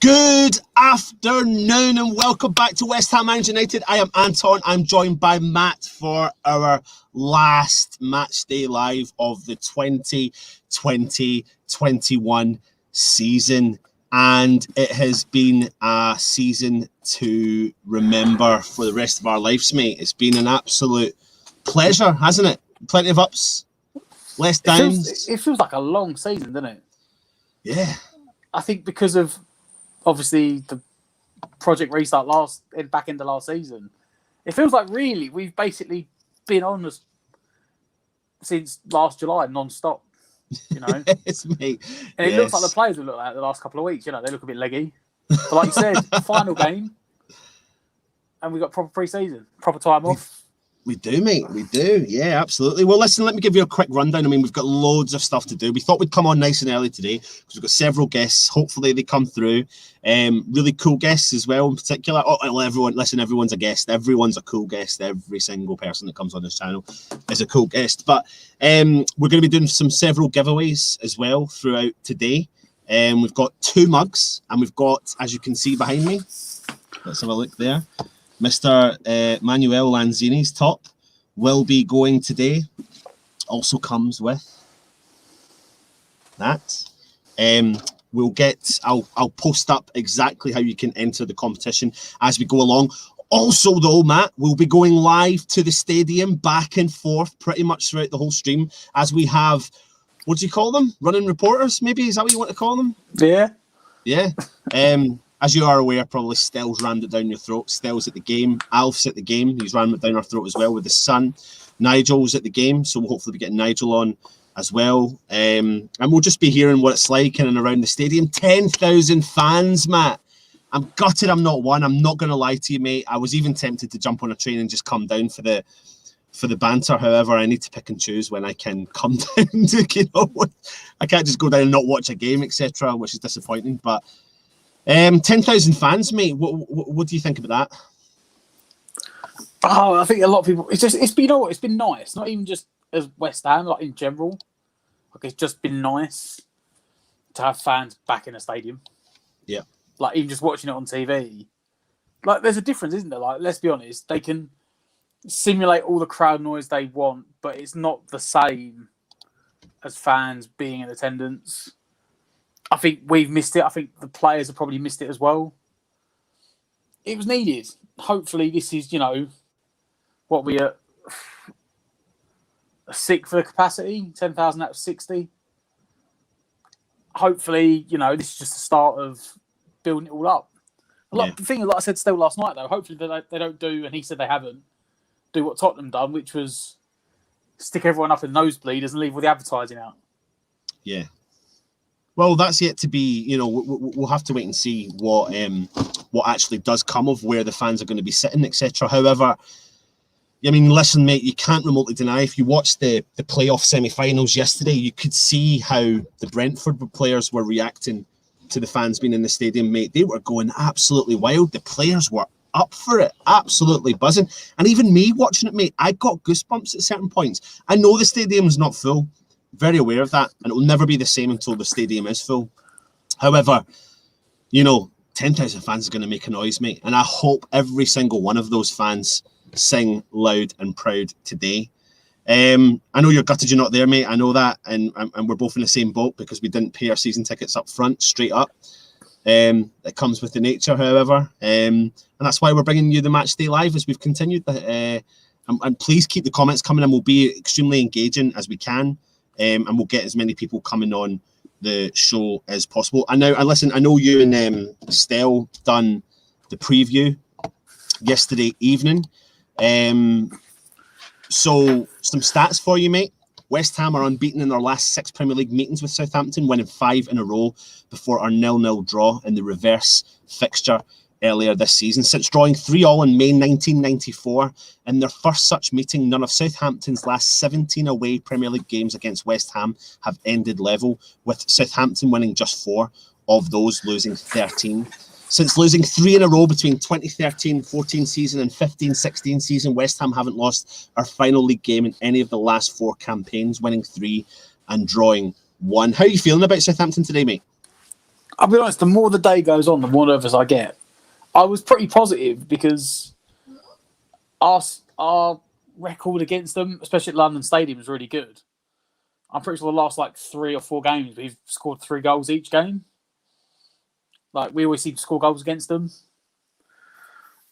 Good afternoon and welcome back to West Ham United. I am Anton. I'm joined by Matt for our last match day live of the 2020-21 season. And it has been a season to remember for the rest of our lives, mate. It's been an absolute pleasure, hasn't it? Plenty of ups, less downs. It feels like a long season, doesn't it? Yeah. I think because of obviously the project restart back into last season, it feels like really we've basically been on this since last July non-stop, you know. Yes, mate. And it looks like the players have looked at the last couple of weeks, you know, they look a bit leggy. But like you said, final game and we've got proper pre-season, proper time off. We do, mate. We do. Yeah, absolutely. Well, listen, let me give you a quick rundown. I mean, we've got loads of stuff to do. We thought we'd come on nice and early today because we've got several guests. Hopefully they come through. Really cool guests as well in particular. Oh, everyone's a guest. Everyone's a cool guest. Every single person that comes on this channel is a cool guest. But we're going to be doing several giveaways as well throughout today. We've got 2 mugs and we've got, as you can see behind me, let's have a look there. Mr. Manuel Lanzini's top will be going today. Also comes with that. I'll post up exactly how you can enter the competition as we go along. Also, though, Matt, we'll be going live to the stadium back and forth pretty much throughout the whole stream as we have, what do you call them? Running reporters, maybe? Is that what you want to call them? Yeah. Yeah. As you are aware, probably Stell's rammed it down your throat. Stell's at the game. Alf's at the game. He's rammed it down our throat as well with his son. Nigel's at the game, so we'll hopefully be getting Nigel on as well. And we'll just be hearing what it's like in and around the stadium. 10,000 fans, Matt. I'm gutted I'm not one. I'm not going to lie to you, mate. I was even tempted to jump on a train and just come down for the banter. However, I need to pick and choose when I can come down to, you know, I can't just go down and not watch a game, etc., which is disappointing, but 10,000 fans, mate. What do you think about that? Oh, I think a lot of people. It's been nice. Not even just as West Ham, like in general. Like it's just been nice to have fans back in a stadium. Yeah. Like even just watching it on TV. Like there's a difference, isn't there? Like let's be honest, they can simulate all the crowd noise they want, but it's not the same as fans being in attendance. I think we've missed it. I think the players have probably missed it as well. It was needed. Hopefully this is, you know, what we are, a 6 for the capacity, 10,000 out of 60. Hopefully, you know, this is just the start of building it all up. The thing, like I said still last night, though, hopefully they don't do, and he said they haven't, do what Tottenham done, which was stick everyone up in nosebleeders and leave all the advertising out. Yeah. Well, that's yet to be, you know, we'll have to wait and see what actually does come of where the fans are going to be sitting, etc. However, I mean, listen, mate, you can't remotely deny, if you watched the playoff semi-finals yesterday, you could see how the Brentford players were reacting to the fans being in the stadium, mate. They were going absolutely wild. The players were up for it, absolutely buzzing. And even me watching it, mate, I got goosebumps at certain points. I know the stadium's not full. Very aware of that, and it will never be the same until the stadium is full. However, you know, 10,000 fans is going to make a noise, mate, and I hope every single one of those fans sing loud and proud today. I know you're gutted you're not there, mate. I know that, and we're both in the same boat because we didn't pay our season tickets up front, straight up. It comes with the nature, however, and that's why we're bringing you the match day live as we've continued. And please keep the comments coming, and we'll be extremely engaging as we can. And we'll get as many people coming on the show as possible. And listen, I know you and Stell done the preview yesterday evening. So some stats for you, mate. West Ham are unbeaten in their last 6 Premier League meetings with Southampton, winning 5 in a row before our 0-0 draw in the reverse fixture earlier this season. Since drawing 3-3 in May 1994, in their first such meeting, none of Southampton's last 17 away Premier League games against West Ham have ended level, with Southampton winning just 4 of those, losing 13. Since losing 3 in a row between 2013-14 season and 15-16 season, West Ham haven't lost our final league game in any of the last 4 campaigns, winning 3 and drawing 1. How are you feeling about Southampton today, mate? I'll be honest, the more the day goes on, the more nervous I get. I was pretty positive because our record against them, especially at London Stadium, is really good. I'm pretty sure the last 3 or 4 games, we've scored 3 goals each game. We always seem to score goals against them.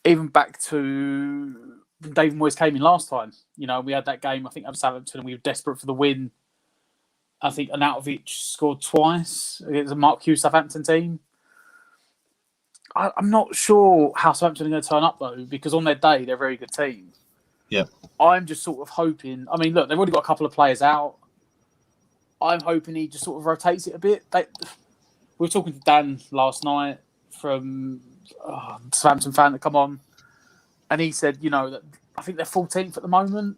Even back to David Moyes came in last time. We had that game, I think, at Southampton, and we were desperate for the win. I think Arnautovic scored twice against the Mark Hughes Southampton team. I'm not sure how Southampton are going to turn up, though, because on their day, they're a very good team. Yeah. I'm just sort of hoping... I mean, look, they've already got a couple of players out. I'm hoping he just sort of rotates it a bit. We were talking to Dan last night from Southampton fan that come on, and he said, that I think they're 14th at the moment,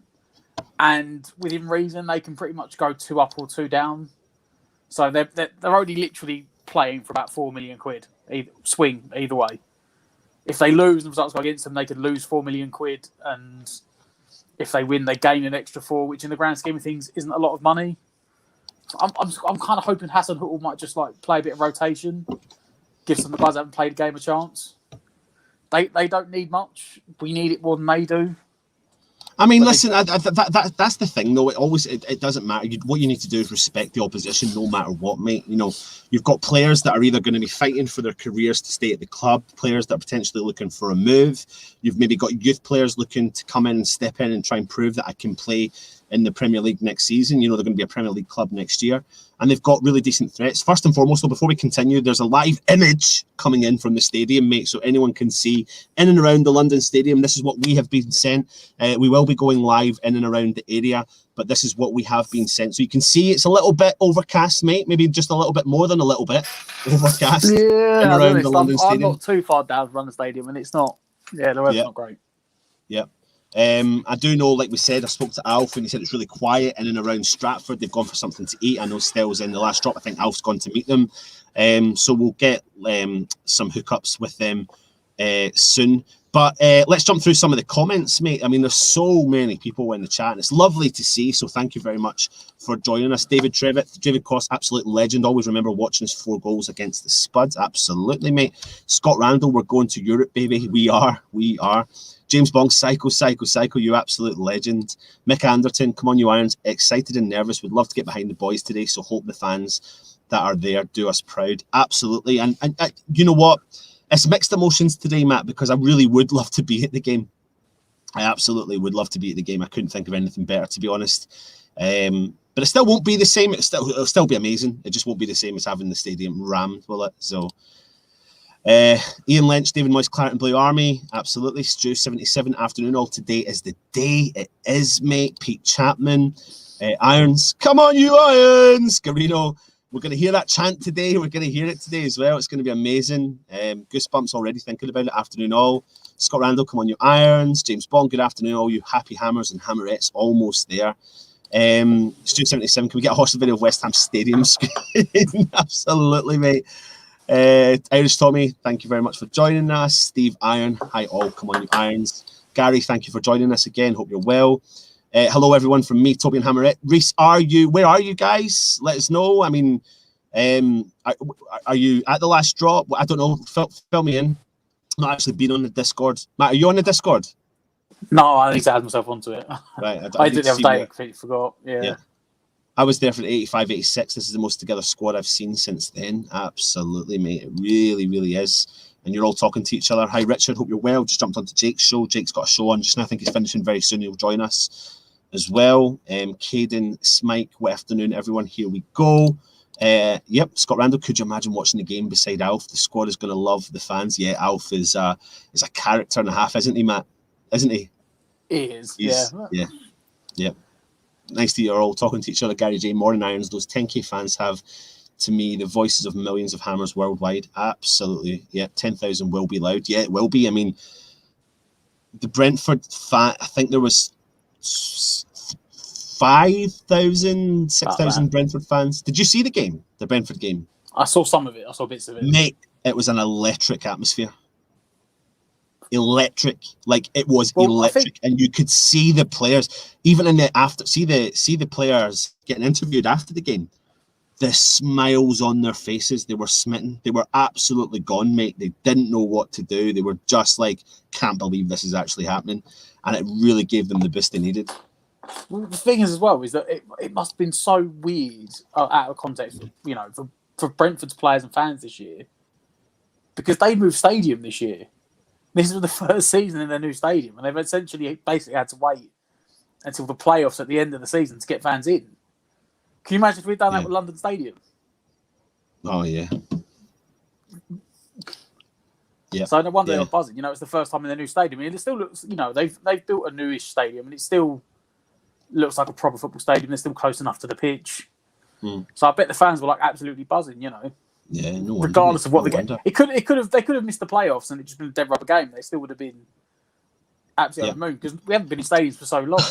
and within reason, they can pretty much go 2 up or 2 down. So they're only literally playing for about 4 million quid, swing either way. If they lose and the results go against them, they could lose 4 million quid, and if they win, they gain an extra 4, which in the grand scheme of things isn't a lot of money. I'm kind of hoping Hassan Huttel might just play a bit of rotation, give some of the guys that haven't played a game a chance. They don't need much. We need it more than they do. I mean, listen, that's the thing, though. It doesn't matter. What you need to do is respect the opposition, no matter what, mate. You've got players that are either going to be fighting for their careers to stay at the club, players that are potentially looking for a move. You've maybe got youth players looking to come in and step in and try and prove that I can play in the Premier League next season. They're going to be a Premier League club next year. And they've got really decent threats. First and foremost, though, before we continue, there's a live image coming in from the stadium, mate, so anyone can see in and around the London Stadium. This is what we have been sent. We will be going live in and around the area, but this is what we have been sent. So you can see it's a little bit overcast, mate, maybe just a little bit more than a little bit overcast in and around the London Stadium. I'm not too far down from London Stadium, and it's not, the weather's not great. Yeah. I do know, like we said, I spoke to Alf and he said it's really quiet in and around Stratford. They've gone for something to eat. I know Stell's in the last drop. I think Alf's gone to meet them. So we'll get some hookups with them soon. But let's jump through some of the comments, mate. I mean, there's so many people in the chat, and it's lovely to see. So thank you very much for joining us. David Trevitt, David Cross, absolute legend. Always remember watching his 4 goals against the Spuds. Absolutely, mate. Scott Randall, we're going to Europe, baby. We are. James Bong, psycho, you absolute legend. Mick Anderton, come on, you Irons. Excited and nervous. Would love to get behind the boys today, so hope the fans that are there do us proud. Absolutely. And you know what? It's mixed emotions today, Matt, because I really would love to be at the game. I absolutely would love to be at the game. I couldn't think of anything better, to be honest. But it still won't be the same. It'll still be amazing. It just won't be the same as having the stadium rammed, will it? So... Ian Lynch, David Moyes, Claret Blue Army, absolutely. Stu 77, afternoon all today is the day. It is, mate. Pete Chapman, Irons, come on, you Irons. Garino, we're going to hear that chant today. We're going to hear it today as well. It's going to be amazing. Goosebumps already thinking about it. Afternoon all. Scott Randall, come on, you Irons. James Bond, good afternoon, all you happy hammers and hammerettes. Almost there. Stu 77, can we get a hostel video of West Ham Stadium screen? Absolutely, mate. Irish Tommy, thank you very much for joining us. Steve Iron, hi all, come on you Irons. Gary, thank you for joining us again, hope you're well. Hello everyone from me, Toby and Hammerette. Reese, where are you guys? Let us know. I mean, are you at the last drop? I don't know, fill me in. I've not actually been on the Discord. Matt, are you on the Discord? No, I need to add myself onto it. Right, I did the other day, I completely forgot. Yeah. I was there for the 85, 86. This is the most together squad I've seen since then. Absolutely, mate. It really, really is. And you're all talking to each other. Hi, Richard. Hope you're well. Just jumped onto Jake's show. Jake's got a show on just now. I think he's finishing very soon. He'll join us as well. Caden, Smike, what afternoon, everyone. Here we go. Yep, Scott Randall. Could you imagine watching the game beside Alf? The squad is going to love the fans. Yeah, Alf is a character and a half, isn't he, Matt? Isn't he? He is. Yeah. Nice that you're all talking to each other. Gary J. Morning Irons. Those 10K fans have, to me, the voices of millions of Hammers worldwide. Absolutely. Yeah, 10,000 will be loud. Yeah, it will be. I mean, the Brentford fan, I think there was 5,000, 6,000 Brentford fans. Did you see the game, the Brentford game? I saw some of it. I saw bits of it. Mate, it was an electric atmosphere. Electric, like it was electric, and you could see the players even in the after. See the players getting interviewed after the game. The smiles on their faces. They were smitten. They were absolutely gone, mate. They didn't know what to do. They were just like, can't believe this is actually happening, and it really gave them the boost they needed. Well, the thing is, as well, is that it must have been so weird out of context, you know, for Brentford's players and fans this year, because they moved stadium this year. This was the first season in their new stadium, and they've essentially basically had to wait until the playoffs at the end of the season to get fans in. Can you imagine if we'd done that with London Stadium? Oh, yeah. Yeah. So no wonder they were buzzing. You know, it's the first time in their new stadium. I mean, it still looks, you know, they've built a newish stadium, and it still looks like a proper football stadium. They're still close enough to the pitch. So I bet the fans were like absolutely buzzing, you know. Yeah, no wonder, regardless of what they get. They could have missed the playoffs and it just been a dead rubber game. They still would have been absolutely on the moon, because we haven't been in stadiums for so long.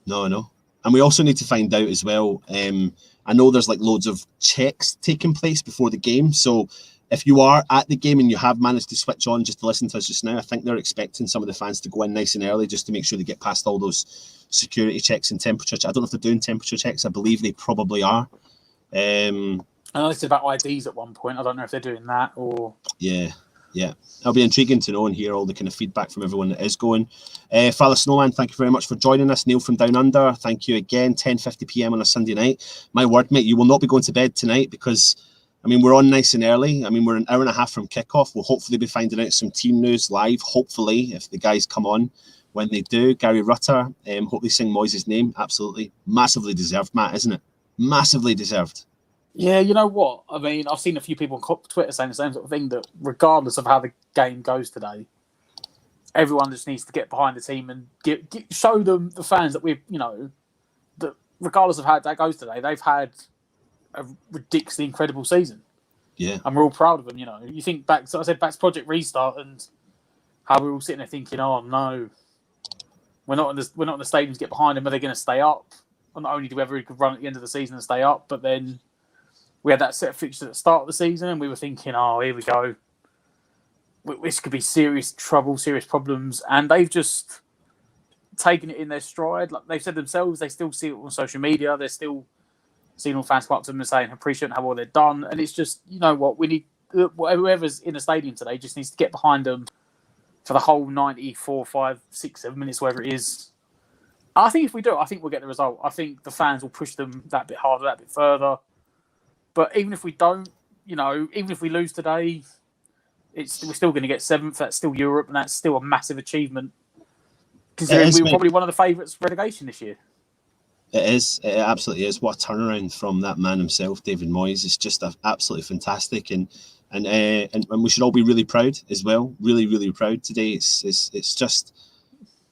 No. And we also need to find out as well. I know there's like loads of checks taking place before the game. So if you are at the game and you have managed to switch on just to listen to us just now, I think they're expecting some of the fans to go in nice and early just to make sure they get past all those security checks and temperature checks. I don't know if they're doing temperature checks. I believe they probably are. I know they said about IDs at one point. I don't know if they're doing that or... Yeah. It'll be intriguing to know and hear all the kind of feedback from everyone that is going. Father Snowman, thank you very much for joining us. Neil from Down Under, thank you again. 10:50 p.m. on a Sunday night. My word, mate, you will not be going to bed tonight because, I mean, we're on nice and early. I mean, we're an hour and a half from kickoff. We'll hopefully be finding out some team news live, hopefully, if the guys come on. When they do, Gary Rutter, hope they sing Moyes' name. Absolutely. Massively deserved, Matt, isn't it? Massively deserved. Yeah, you know what? I mean, I've seen a few people on Twitter saying the same sort of thing, that regardless of how the game goes today, everyone just needs to get behind the team and show them, the fans, that we've, you know, that regardless of how that goes today, they've had a ridiculously incredible season. Yeah. And we're all proud of them, you know. You think back, so I said back to Project Restart and how we're all sitting there thinking, oh no, we're not in the stadium to get behind them. Are they going to stay up? And not only do we have a really good run at the end of the season and stay up, but then we had that set of fixtures at the start of the season, and we were thinking, oh, here we go. This could be serious trouble, serious problems. And they've just taken it in their stride. Like they've said themselves, they still see it on social media. They're still seeing all fans come up to them and saying, appreciate how well they've done. And it's just, you know what, we need, whoever's in the stadium today just needs to get behind them for the whole 94, 5, 6, 7 minutes, whatever it is. I think if we do, I think we'll get the result. I think the fans will push them that bit harder, that bit further. But even if we don't, you know, even if we lose today, we're still going to get 7th. That's still Europe, and that's still a massive achievement. Considering we were probably one of the favourites for relegation this year. It is. It absolutely is. What a turnaround from that man himself, David Moyes. It's just absolutely fantastic, and we should all be really proud as well. Really, really proud today. It's just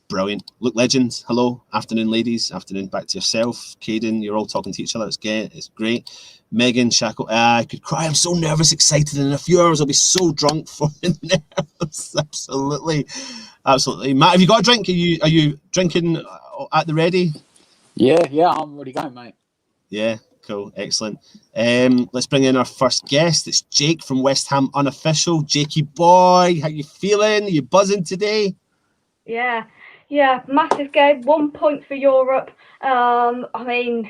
brilliant. Look, legends. Hello, afternoon, ladies. Afternoon, back to yourself, Caden. You're all talking to each other. It's great. Megan, Shackle. I could cry. I'm so nervous, excited. In a few hours, I'll be so drunk for nerves. Absolutely. Matt, have you got a drink? Are you drinking at the ready? Yeah, I'm already going, mate. Yeah, cool, excellent. Let's bring in our first guest. It's Jake from West Ham Unofficial. Jakey boy, how you feeling? Are you buzzing today? Yeah, massive game. 1 point for Europe. I mean,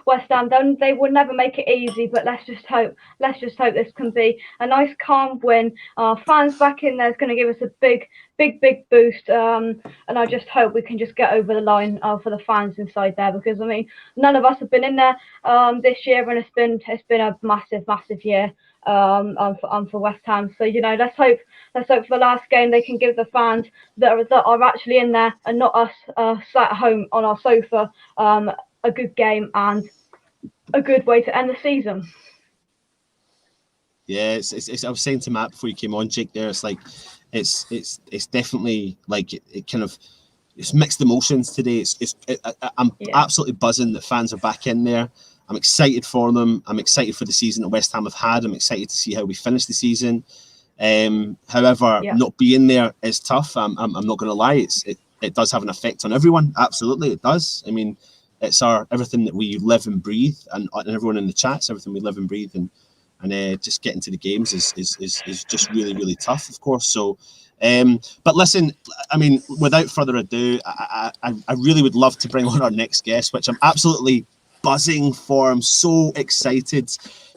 West Ham, they will never make it easy, but let's just hope this can be a nice, calm win. Fans back in there is going to give us a big boost, and I just hope we can just get over the line for the fans inside there, because I mean, none of us have been in there this year, and it's been a massive year for West Ham. So you know, let's hope for the last game they can give the fans that are actually in there and not us sat at home on our sofa a good game, and a good way to end the season. Yeah, it's I was saying to Matt before you came on, Jake. There, it's like it's definitely like it kind of it's mixed emotions today. I'm absolutely buzzing that fans are back in there. I'm excited for them. I'm excited for the season that West Ham have had. I'm excited to see how we finish the season. However, not being there is tough. I'm not going to lie. It does have an effect on everyone. Absolutely, it does. I mean, it's everything that we live and breathe, and everyone in the chats, everything we live and breathe, and just getting to the games is just really, really tough, of course. So, but listen, I mean, without further ado, I really would love to bring on our next guest, which I'm absolutely buzzing for. I'm so excited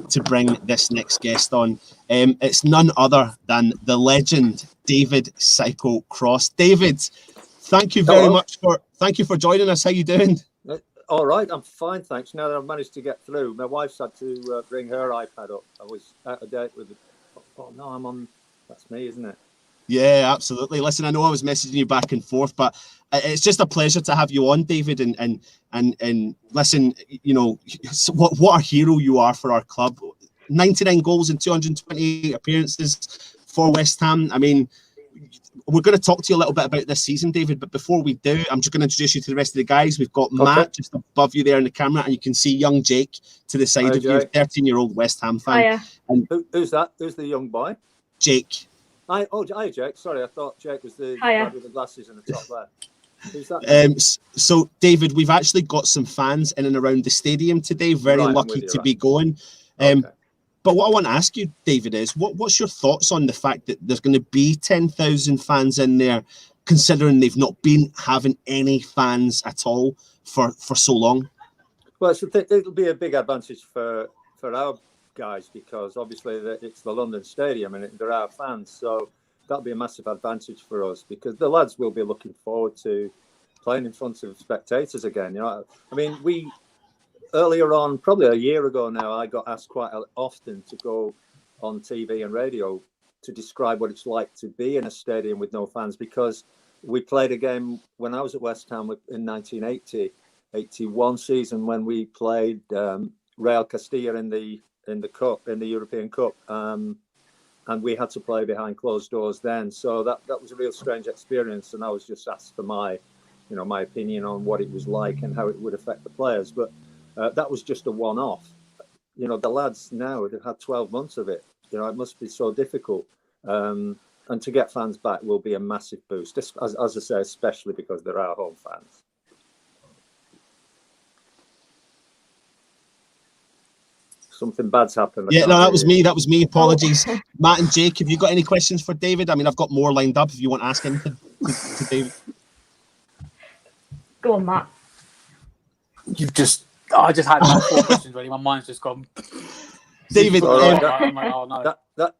to bring this next guest on. It's none other than the legend David Psycho Cross. David, thank you very much for joining us. How you doing? All right, I'm fine, thanks. Now that I've managed to get through, my wife's had to bring her iPad up. I was out of date with it. Oh no, I'm on. That's me, isn't it? Yeah, absolutely. Listen, I know I was messaging you back and forth, but it's just a pleasure to have you on, David. And listen, you know, what a hero you are for our club. 99 goals in 228 appearances for West Ham. I mean, we're going to talk to you a little bit about this season, David, but before we do, I'm just going to introduce you to the rest of the guys. We've got Matt just above you there in the camera, and you can see young Jake to the side of you, 13-year-old West Ham fan. And who's that? Who's the young boy? Jake. Hi, Jake. Sorry, I thought Jake was the guy with the glasses in the top there. Who's that? So, David, we've actually got some fans in and around the stadium today. Very lucky to be going. But what I want to ask you, David, is what's your thoughts on the fact that there's going to be 10,000 fans in there, considering they've not been having any fans at all for so long? Well, it'll be a big advantage for our guys, because obviously it's the London Stadium and there are fans, so that'll be a massive advantage for us, because the lads will be looking forward to playing in front of spectators again. You know, I mean, earlier on, probably a year ago now, I got asked quite often to go on TV and radio to describe what it's like to be in a stadium with no fans, because we played a game when I was at West Ham in 1980-81 season, when we played Real Castilla in the cup, in the European Cup, and we had to play behind closed doors then. So that was a real strange experience, and I was just asked for my opinion on what it was like and how it would affect the players, but that was just a one-off. You know, the lads now, they've had 12 months of it. You know, it must be so difficult. And to get fans back will be a massive boost, as I say, especially because there are home fans. Something bad's happened. Yeah, no, that was me. That was me. Apologies. Matt and Jake, have you got any questions for David? I mean, I've got more lined up if you want to ask anything to David. Go on, Matt. I just had about 4 questions ready. My mind's just gone. David, I'm like, oh, no.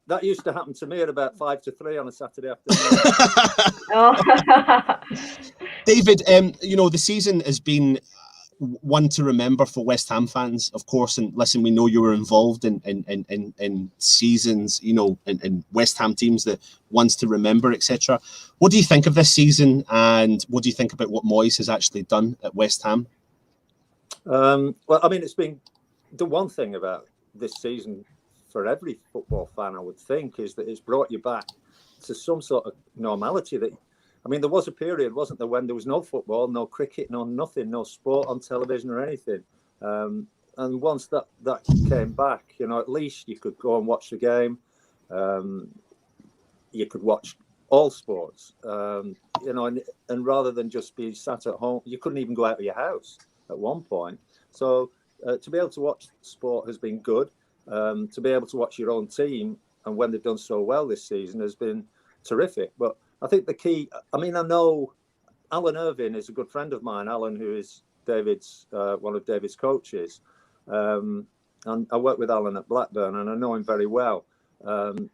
That used to happen to me at about 5 to 3 on a Saturday afternoon. David, you know, the season has been one to remember for West Ham fans, of course. And listen, we know you were involved in seasons, you know, in West Ham teams, that ones to remember, etc. What do you think of this season, and what do you think about what Moyes has actually done at West Ham? Well, I mean, it's been the one thing about this season for every football fan, I would think, is that it's brought you back to some sort of normality. That, I mean, there was a period, wasn't there, when there was no football, no cricket, no nothing, no sport on television or anything. And once that came back, you know, at least you could go and watch the game. You could watch all sports, you know, and rather than just be sat at home, you couldn't even go out of your house at one point. So to be able to watch sport has been good. To be able to watch your own team, and when they've done so well this season, has been terrific. But I think the key, I mean, I know Alan Irvine is a good friend of mine, Alan, who is David's one of David's coaches. And I work with Alan at Blackburn, and I know him very well. And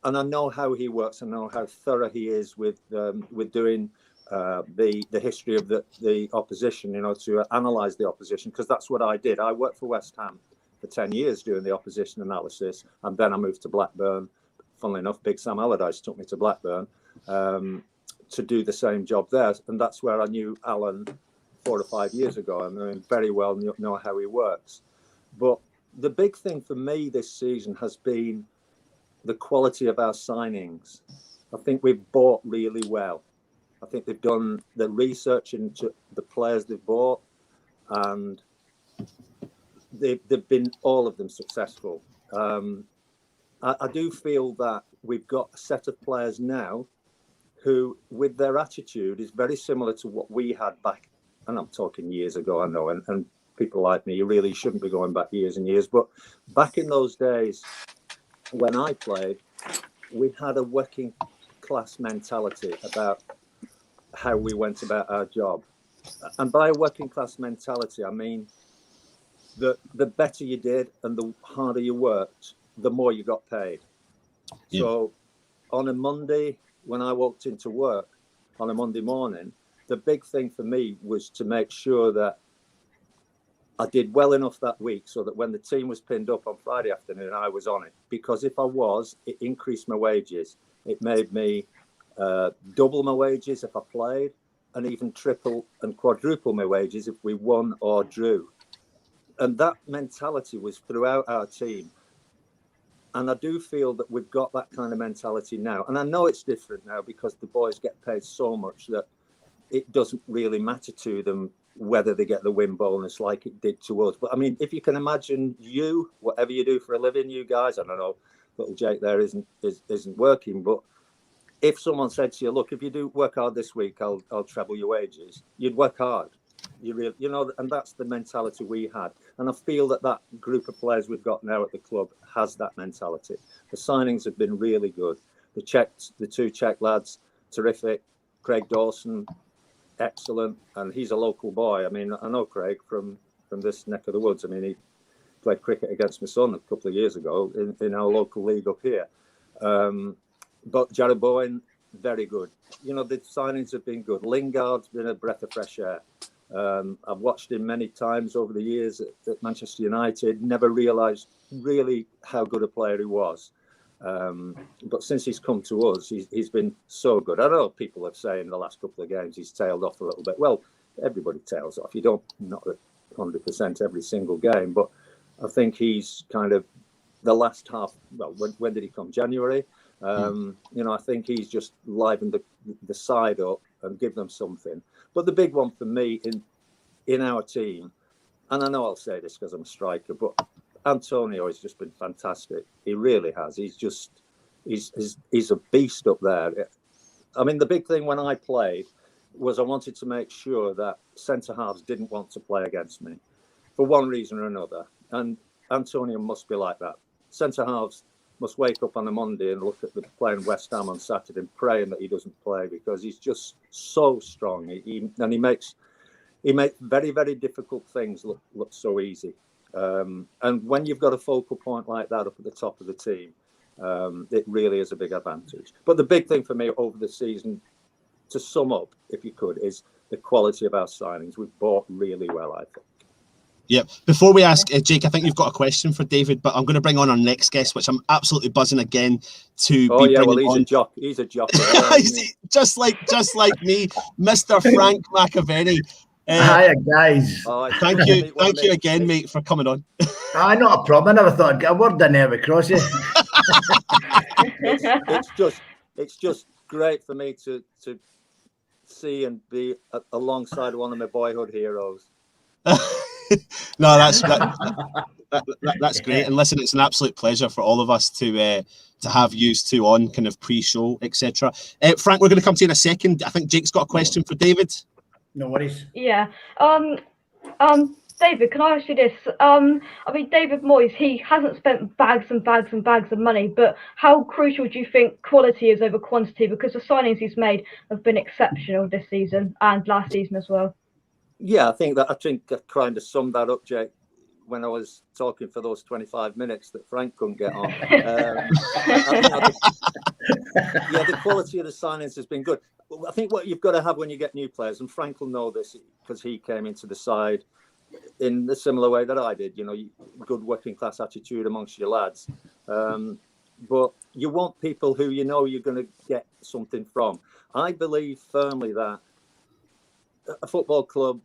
I know how he works. I know how thorough he is with doing the history of the opposition, you know, to analyse the opposition, because that's what I did. I worked for West Ham for 10 years doing the opposition analysis, and then I moved to Blackburn. Funnily enough, Big Sam Allardyce took me to Blackburn to do the same job there, and that's where I knew Alan 4 or 5 years ago. I mean, very well know how he works. But the big thing for me this season has been the quality of our signings. I think we've bought really well. I think they've done the research into the players they've bought, and they've been, all of them, successful. I do feel that we've got a set of players now who, with their attitude, is very similar to what we had back, and I'm talking years ago, I know, and people like me, you really shouldn't be going back years and years, but back in those days when I played, we had a working class mentality about how we went about our job. And by a working class mentality, I mean the better you did and the harder you worked, the more you got paid. Yeah. So on a Monday, when I walked into work on a Monday morning, the big thing for me was to make sure that I did well enough that week so that when the team was pinned up on Friday afternoon, I was on it. Because if I was, it increased my wages. It made me double my wages if I played, and even triple and quadruple my wages if we won or drew. And that mentality was throughout our team. And I do feel that we've got that kind of mentality now. And I know it's different now because the boys get paid so much that it doesn't really matter to them whether they get the win bonus like it did to us. But I mean, if you can imagine whatever you do for a living, you guys, I don't know, little Jake there isn't working, but if someone said to you, look, if you do work hard this week, I'll treble your wages, you'd work hard. And that's the mentality we had. And I feel that group of players we've got now at the club has that mentality. The signings have been really good. The two Czech lads, terrific. Craig Dawson, excellent. And he's a local boy. I mean, I know Craig from this neck of the woods. I mean, he played cricket against my son a couple of years ago in our local league up here. But Jared Bowen, very good. The signings have been good. Lingard's been a breath of fresh air. I've watched him many times over the years at Manchester United, never realised really how good a player he was. But since he's come to us, he's been so good. I know people have said in the last couple of games he's tailed off a little bit. Well, everybody tails off. You don't, not at 100% every single game, but I think he's kind of the last half. Well, when did he come? January. I think he's just livened the side up and give them something. But the big one for me in our team, and I know I'll say this because I'm a striker, but Antonio has just been fantastic. He really has. He's a beast up there. I mean, the big thing when I played was I wanted to make sure that centre halves didn't want to play against me for one reason or another. And Antonio must be like that. Centre halves must wake up on a Monday and look at the playing West Ham on Saturday and praying that he doesn't play because he's just so strong. He makes very, very difficult things look so easy. And when you've got a focal point like that up at the top of the team, it really is a big advantage. But the big thing for me over the season, to sum up, if you could, is the quality of our signings. We've bought really well, I think. Yep. Before we ask Jake, I think you've got a question for David, but I'm going to bring on our next guest, which I'm absolutely buzzing again to be bringing on. He's a jock. just like me, Mr. Frank McAven. Hi guys. Thank you again, mate, for coming on. Not a problem. I never thought I'd get a word in there across you. It's just great for me to see and be alongside one of my boyhood heroes. No, that's great. And listen, it's an absolute pleasure for all of us to have you two on kind of pre-show, etc. Frank, we're going to come to you in a second. I think Jake's got a question for David. No worries. Yeah. David, can I ask you this? I mean, David Moyes, he hasn't spent bags and bags and bags of money, but how crucial do you think quality is over quantity? Because the signings he's made have been exceptional this season and last season as well. Yeah, I think I kind of summed that up, Jake, when I was talking for those 25 minutes that Frank couldn't get on. The quality of the signings has been good. I think what you've got to have when you get new players, and Frank will know this because he came into the side in the similar way that I did, good working class attitude amongst your lads. But you want people who you're going to get something from. I believe firmly that a football club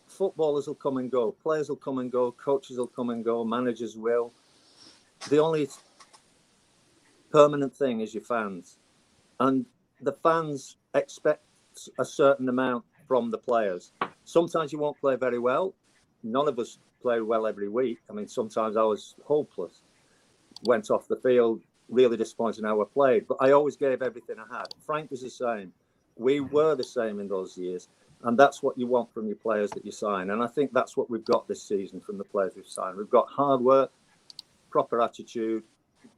footballers will come and go, players will come and go, coaches will come and go, managers will. The only permanent thing is your fans. And the fans expect a certain amount from the players. Sometimes you won't play very well. None of us play well every week. I mean, sometimes I was hopeless. Went off the field, really disappointed in how I played. But I always gave everything I had. Frank was the same. We were the same in those years. And that's what you want from your players that you sign. And I think that's what we've got this season from the players we've signed. We've got hard work, proper attitude,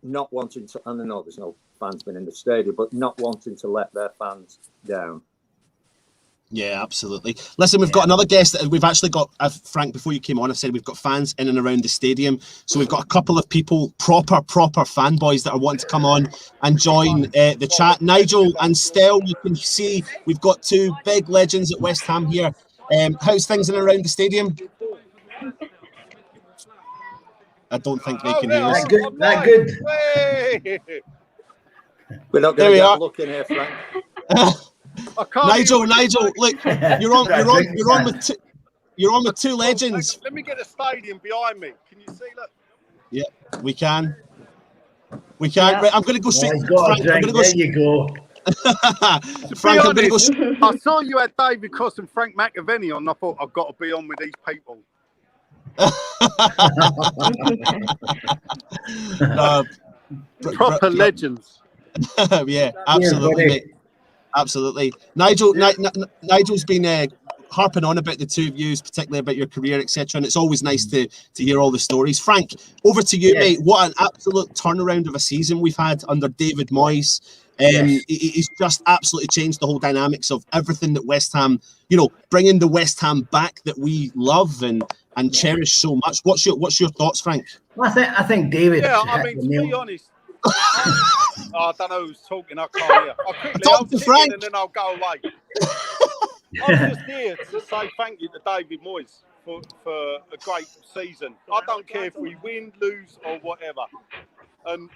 not wanting to, and I know there's no fans been in the stadium, but not wanting to let their fans down. Yeah, absolutely. Listen, we've got another guest. We've actually got, Frank, before you came on, I said we've got fans in and around the stadium. So we've got a couple of people, proper fanboys that are wanting to come on and join the chat. Nigel and Stell, you can see we've got two big legends at West Ham here. How's things in and around the stadium? I don't think they can hear us. That good. We're not going to get a look in here, Frank. Nigel, look, you're on with two legends. Let me get the stadium behind me. Can you see? Look. Yeah, we can. Yeah. Right, I'm going to go straight. Frank, there you go. Frank, I'm going to go. I saw you had David Cross and Frank McAven on. I thought I've got to be on with these people. Proper legends. Yeah, absolutely, mate. Absolutely. Nigel's been harping on about the two of you, particularly about your career, etc. And it's always nice to hear all the stories. Frank, over to you, mate. What an absolute turnaround of a season we've had under David Moyes. He's just absolutely changed the whole dynamics of everything that West Ham, bringing the West Ham back that we love and cherish so much. What's your thoughts, Frank? Well, I think David. Yeah, I mean, to be honest, I don't know who's talking. I can't hear. I'll to Frank, and then I'll go away. I'm just here to say thank you to David Moyes for a great season. I don't care if we win, lose, or whatever. And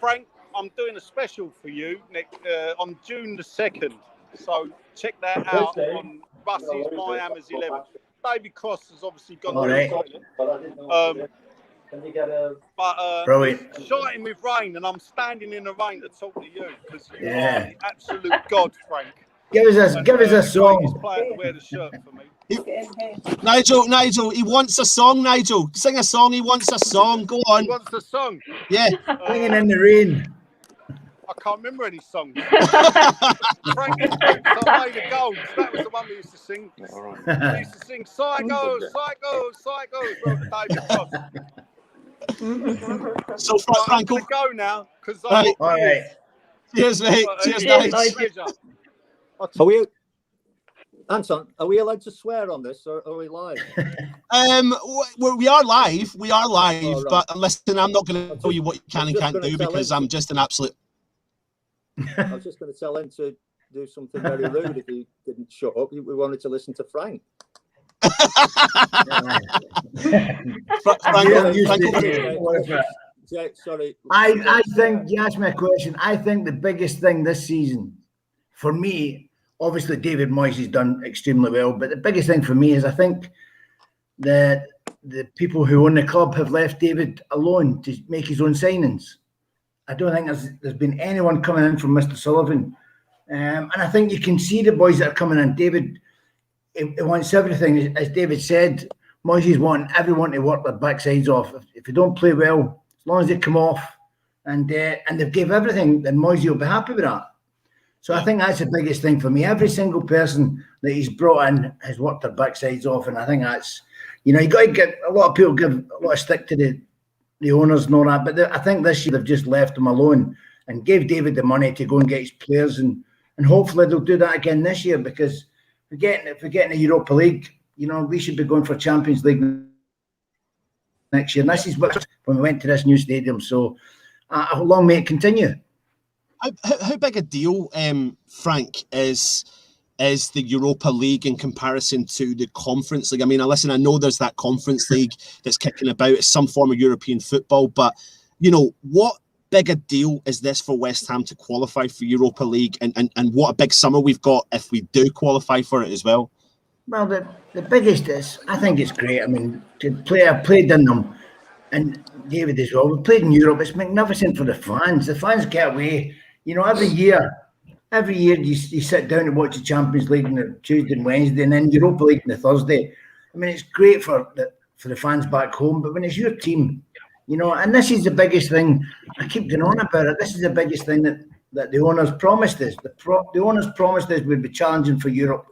Frank, I'm doing a special for you on June the 2nd. So check that out on Russ's My Hammers 11. David Cross has obviously gone to the toilet. But shining with rain, and I'm standing in the rain to talk to you because you are the absolute god, Frank. Give us a song. Player to wear the shirt for me. Nigel, he wants a song. Nigel, sing a song. He wants a song. Go on. He wants a song. Yeah. Singing in the rain. I can't remember any songs. Frank is good, so I made a gold. That was the one we used to sing. We used to sing Psycho, Psycho, Psycho. David Cross. So Frank, I'm going to go now because I'm all right. Cheers, mate. Cheers, guys. Anton, are we allowed to swear on this, or are we live? We are live. We are live, right. But listen, I'm not going to tell you what you can and can't do because I'm just an absolute. I was just going to tell him to do something very rude if he didn't shut up. We wanted to listen to Frank. Sorry. I think you asked me a question. I think the biggest thing this season, for me, obviously David Moyes has done extremely well, but the biggest thing for me is I think that the people who own the club have left David alone to make his own signings. I don't think there's been anyone coming in from Mr. Sullivan. And I think you can see the boys that are coming in. David, he wants everything. As David said, Moyes is wanting everyone to work their backsides off. If they don't play well, as long as they come off and they've gave everything, then Moyes will be happy with that. So I think that's the biggest thing for me. Every single person that he's brought in has worked their backsides off. And I think that's, you got to get, a lot of people give a lot of stick to the owners and all that, but I think this year they've just left him alone and gave David the money to go and get his players, and hopefully they'll do that again this year, because if we're getting the Europa League, we should be going for Champions League next year. And this is what when we went to this new stadium. So how long may it continue? How big a deal, Frank, is the Europa League in comparison to the Conference League? I mean, listen, I know there's that Conference League that's kicking about. It's some form of European football, but, what big a deal is this for West Ham to qualify for Europa League, and what a big summer we've got if we do qualify for it as well? Well, the biggest is, I think it's great. I mean, I've played in them, and David as well. We played in Europe. It's magnificent for the fans. The fans get away. You know, every year you sit down and watch the Champions League on the Tuesday and Wednesday, and then Europa League on the Thursday. I mean, it's great for the fans back home. But when it's your team, you know, and this is the biggest thing. I keep going on about it. This is the biggest thing that the owners promised us. The owners promised us we'd be challenging for Europe.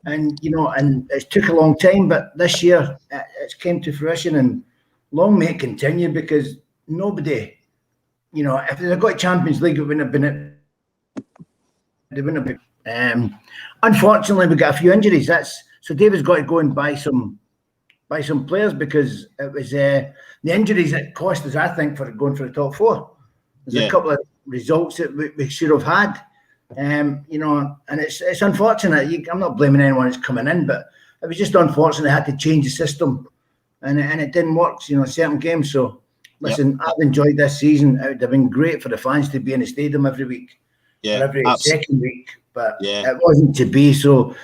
And, you know, and it took a long time, but this year it's came to fruition, and long may it continue, because nobody, you know, if they'd got Champions League, it wouldn't have been it. They wouldn't have been. Unfortunately, we got a few injuries. So David's got to go and buy some players, because it was the injuries that cost us, I think, for going for the top four. There's a couple of results that we should have had. You know, and it's unfortunate. I'm not blaming anyone that's coming in, but it was just unfortunate they had to change the system, and it didn't work. You know, certain games. So listen, I've enjoyed this season. It would have been great for the fans to be in the stadium every week, or every second week, but it wasn't to be. So,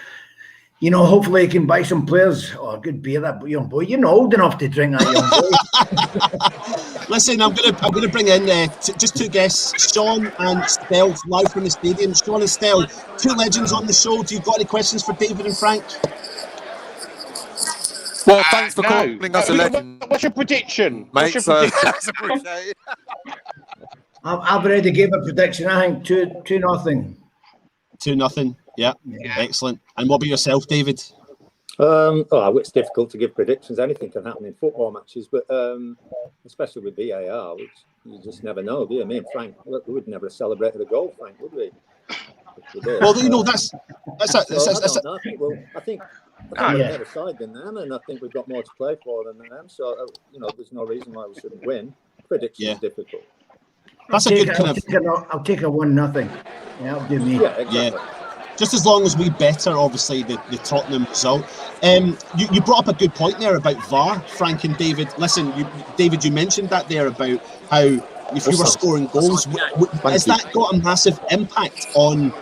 you know, hopefully you can buy some players. Oh, good beer, that young boy. You're not old enough to drink that, young boy. Listen, I'm gonna bring in just two guests, Sean and Stel, live from the stadium. Sean and Stel, two legends on the show. Do you got any questions for David and Frank? Well, thanks for calling us a legend. What's your prediction? Mate, What's your prediction? I've already gave a prediction. I think 2-0. 2-0. Yeah, excellent. And what about yourself, David? It's difficult to give predictions. Anything can happen in football matches, but especially with VAR, which you just never know, do you? Me and Frank, we would never have celebrated a goal, Frank, would we? Well, you know, that's I think we're a better side than them, and I think we've got more to play for than them. So, you know, there's no reason why we shouldn't win. Prediction is difficult. That's a good kind of. I'll take a 1-0. Yeah, that'll do me. Yeah, exactly. Yeah. Just as long as we better, obviously, the Tottenham result. You brought up a good point there about VAR, Frank and David. Listen, David, you mentioned that there about how if you were scoring goals, has that got a massive impact on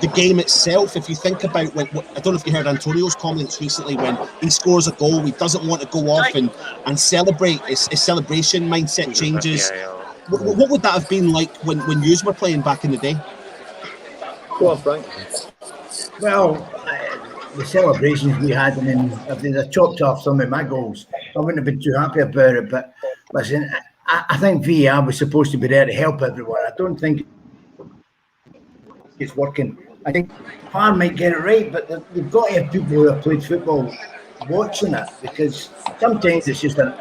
the game itself? If you think about I don't know if you heard Antonio's comments recently, when he scores a goal, he doesn't want to go off and celebrate. His celebration mindset changes. What would that have been like when you were playing back in the day? Go on, Frank. Well, the celebrations we had, I mean, if they'd have chopped off some of my goals, I wouldn't have been too happy about it. But listen, I think VAR was supposed to be there to help everyone. I don't think it's working. I think VAR might get it right, but they've got to have people who have played football watching it, because sometimes it's just like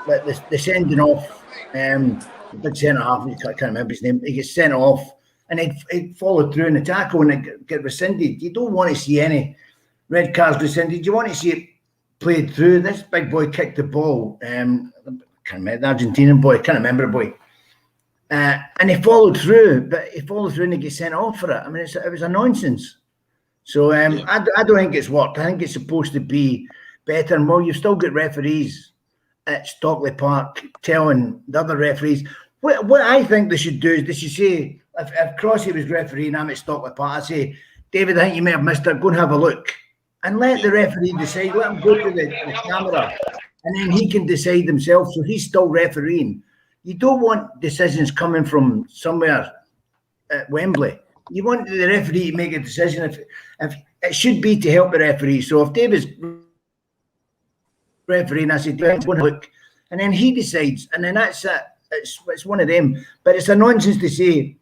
the sending off, the big centre half, I can't remember his name, he gets sent off, and he'd follow through in the tackle and it get rescinded. You don't want to see any red cards rescinded. You want to see it played through. This big boy kicked the ball. I can't remember, the Argentinian boy, I can't remember the boy. And he followed through, and he gets sent off for it. I mean, it was a nonsense. So I don't think it's worked. I think it's supposed to be better. And well, you've still got referees at Stockley Park telling the other referees. What I think they should do is they should say, if Crossy was refereeing, I'm at Stockley Park, I say, David, I think you may have missed it. Go and have a look. And let the referee decide. Let him go to the camera. And then he can decide himself. So he's still refereeing. You don't want decisions coming from somewhere at Wembley. You want the referee to make a decision. If it should be to help the referee. So if David's refereeing, I say, go and look. And then he decides. And then that's it. It's one of them. But it's a nonsense to say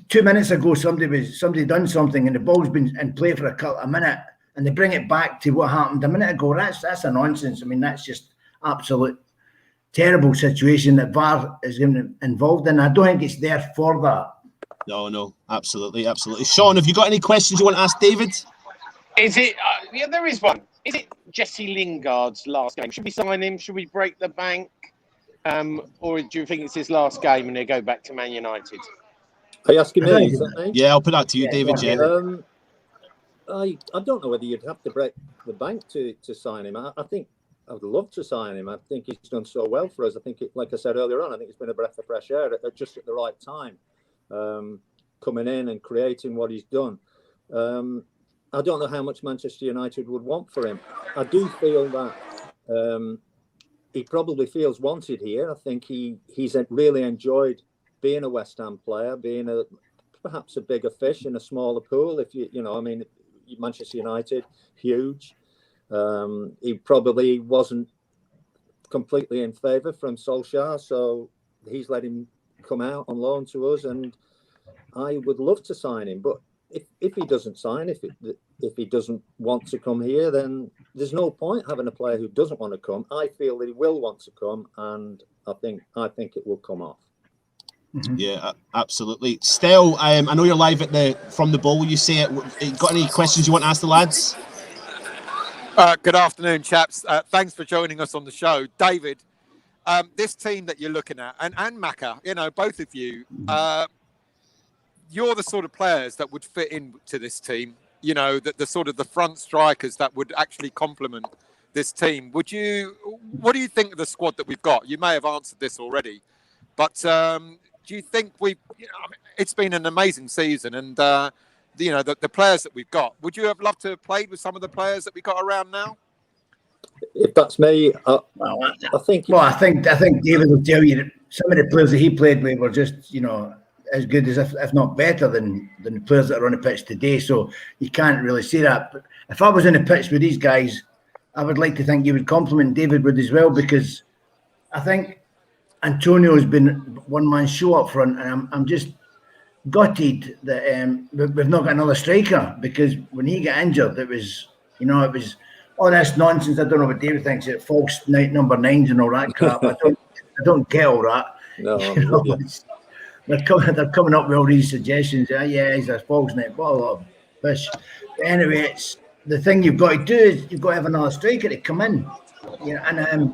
2 minutes ago somebody done something and the ball's been in play for a minute and they bring it back to what happened a minute ago. That's a nonsense. I mean, that's just absolute terrible situation that VAR is involved in. I don't think it's there for that. No, absolutely. Sean, have you got any questions you want to ask David? Is it? There is one. Is it Jesse Lingard's last game? Should we sign him? Should we break the bank? Or do you think it's his last game and they go back to Man United? Are you asking me? Is that me? Yeah, I'll put that to you, David. Yeah. I don't know whether you'd have to break the bank to sign him. I think I would love to sign him. I think he's done so well for us. I think, like I said earlier on, I think it's been a breath of fresh air just at the right time, coming in and creating what he's done. I don't know how much Manchester United would want for him. I do feel that he probably feels wanted here. I think he's really enjoyed being a West Ham player, being perhaps a bigger fish in a smaller pool. If you know, I mean, Manchester United, huge. He probably wasn't completely in favour from Solskjaer, so he's let him come out on loan to us, and I would love to sign him. But if he doesn't sign, if he doesn't want to come here, then there's no point having a player who doesn't want to come. I feel that he will want to come, and I think it will come off. Mm-hmm. Yeah, absolutely. Stel, I know you're live from the bowl. You say it. Got any questions you want to ask the lads? Good afternoon, chaps. Thanks for joining us on the show, David. This team that you're looking at, and Macca, you know, both of you, you're the sort of players that would fit into this team. You know, the sort of the front strikers that would actually complement this team. What do you think of the squad that we've got? You may have answered this already, but do you think it's been an amazing season, and you know, the players that we've got, would you have loved to have played with some of the players that we got around now? If that's me, I think. Well, I think David will tell you that some of the players that he played with were just, you know, as good as if not better than the players that are on the pitch today. So you can't really say that. But if I was on the pitch with these guys, I would like to think you would compliment David with as well, because I think Antonio has been one-man show up front, and I'm just gutted that we've not got another striker, because when he got injured, it was all this nonsense. I don't know what David thinks, it false number 9s and all that crap. I don't get all that. No, they're coming up with all these suggestions. Yeah, he's a false night, blah, blah, fish. But anyway, it's the thing you've got to do is you've got to have another striker to come in. You know, and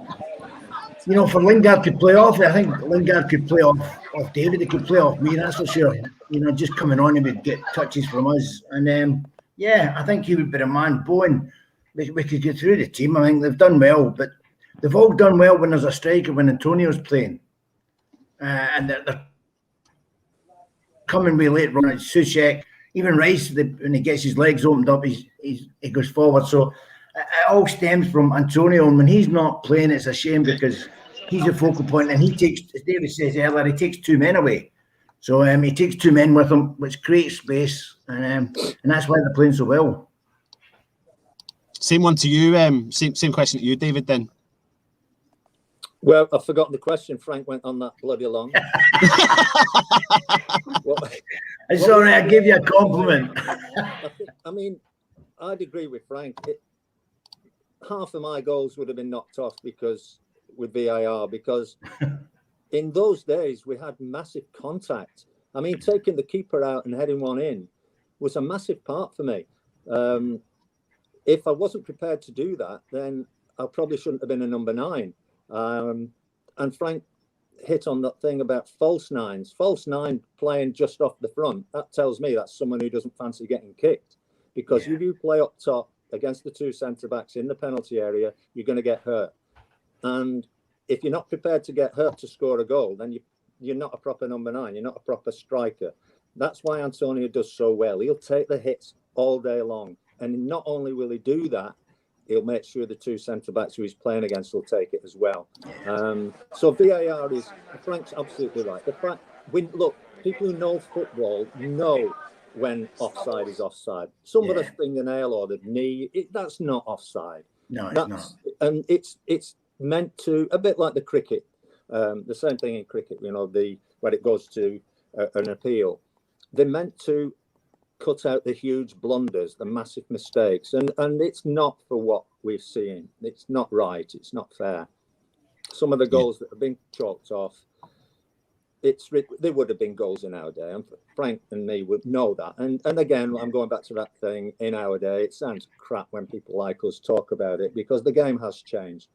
you know, for Lingard to play off, I think Lingard could play off David. He could play off me, that's for sure. You know, just coming on, he would get touches from us. And yeah, I think he would be the man. Bowen, we could get through the team. I think they've done well, but they've all done well when there's a striker, when Antonio's playing. And they're coming way late run. Soucek, even Rice, when he gets his legs opened up, he goes forward. So it all stems from Antonio, and when he's not playing, it's a shame, because he's a focal point, and he takes, as David says earlier, he takes 2 men away. So he takes 2 men with him, which creates space, and that's why they're playing so well. Same one to you. Same question to you, David. Then. Well, I've forgotten the question. Frank went on that bloody long. It's all right. I give you a compliment. I mean, I'd agree with Frank. Half of my goals would have been knocked off with VAR, because in those days we had massive contact. I mean, taking the keeper out and heading one in was a massive part for me. If I wasn't prepared to do that, then I probably shouldn't have been a number 9. And Frank hit on that thing about false 9s. False 9 playing just off the front, that tells me that's someone who doesn't fancy getting kicked, because if you play up top against the 2 centre-backs in the penalty area, you're going to get hurt. And if you're not prepared to get hurt to score a goal, then you're not a proper number 9. You're not a proper striker. That's why Antonio does so well. He'll take the hits all day long. And not only will he do that, he'll make sure the 2 centre-backs who he's playing against will take it as well. So VAR is, Frank's absolutely right. The fact, look, people who know football know when offside is offside. Some of the fingernail or the knee, that's not offside. No, it's not. And it's meant to, a bit like the cricket, the same thing in cricket, you know, when it goes to an appeal, they're meant to cut out the huge blunders, the massive mistakes, and it's not for what we've seen. It's not right. It's not fair. Some of the goals that have been chalked off, there would have been goals in our day, and Frank and me would know that. And again, I'm going back to that thing, in our day, it sounds crap when people like us talk about it, because the game has changed.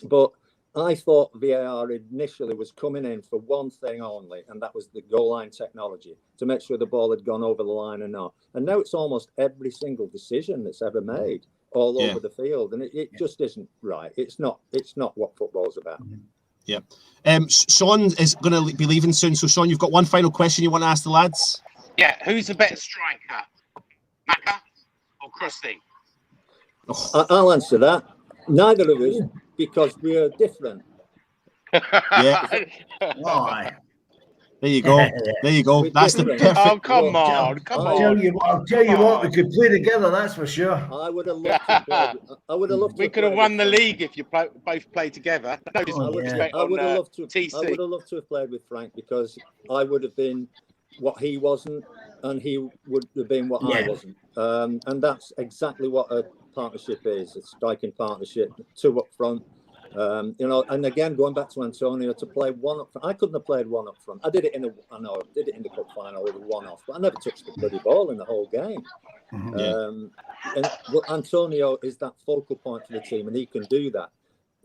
But I thought VAR initially was coming in for one thing only, and that was the goal line technology, to make sure the ball had gone over the line or not. And now it's almost every single decision that's ever made all over the field, and it just isn't right. It's not what football's about. Yeah. Sean is going to be leaving soon. So, Sean, you've got one final question you want to ask the lads? Yeah. Who's the better striker, Macca or Krusty? I'll answer that. Neither of us, because we are different. Yeah. Aye. There you go. There you go. We're That's the different. perfect. Oh, come on. I'll tell you what, we could play together, that's for sure. I would have loved to play. I would have loved to. We could have won the league if you both played together. No I would disrespect have on, loved to. TC. I would have loved to have played with Frank, because I would have been what he wasn't, and he would have been what I wasn't. And that's exactly what a partnership is. A striking partnership, two up front. You know, and again, going back to Antonio, to play one up front, I couldn't have played one up front. I did it in the cup final with a one-off, but I never touched the bloody ball in the whole game. And Antonio is that focal point for the team, and he can do that.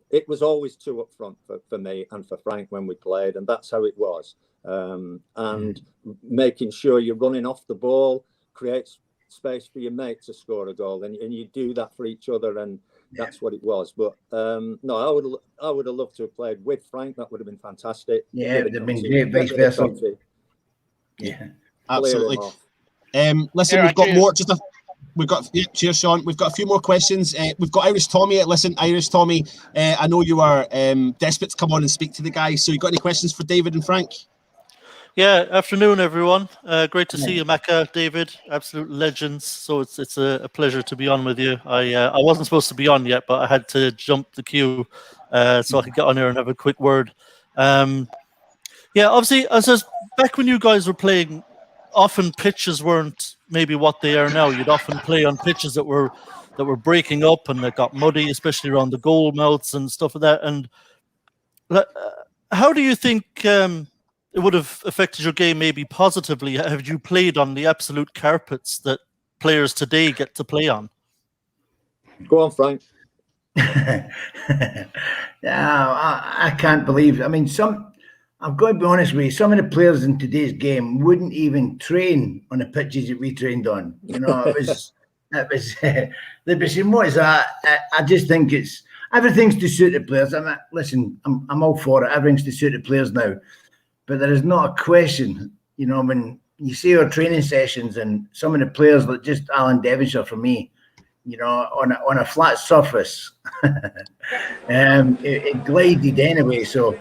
It was always two up front for me and for Frank when we played, and that's how it was. And making sure you're running off the ball creates space for your mate to score a goal, and you do that for each other, and that's what it was. But no, I would have loved to have played with Frank. That would have been fantastic. Yeah, it would have been great, vice versa. Yeah, absolutely. Listen, Yeah, we've got cheers. more. Cheers, Sean. We've got a few more questions. We've got Irish Tommy. Listen, Irish Tommy, I know you are desperate to come on and speak to the guys. So you got any questions for David and Frank? Yeah, afternoon, everyone. Great to see you, Macca, David, absolute legends. So it's a pleasure to be on with you. I wasn't supposed to be on yet, but I had to jump the queue so I could get on here and have a quick word. Yeah, obviously, as I was, back when you guys were playing, often pitches weren't maybe what they are now. You'd often play on pitches that were breaking up and that got muddy, especially around the goal mouths and stuff like that. And how do you think it would have affected your game maybe positively? Have you played on the absolute carpets that players today get to play on? Go on, Frank. Yeah, I can't believe. I mean, I've got to be honest with you. Some of the players in today's game wouldn't even train on the pitches that we trained on. You know, it was. They'd be saying, "What is that?" I just think everything's to suit the players. Listen, I'm all for it. Everything's to suit the players now. But there is not a question, you know, when you see our training sessions and some of the players, like just Alan Devonshire for me, you know, on a flat surface, it glided anyway. So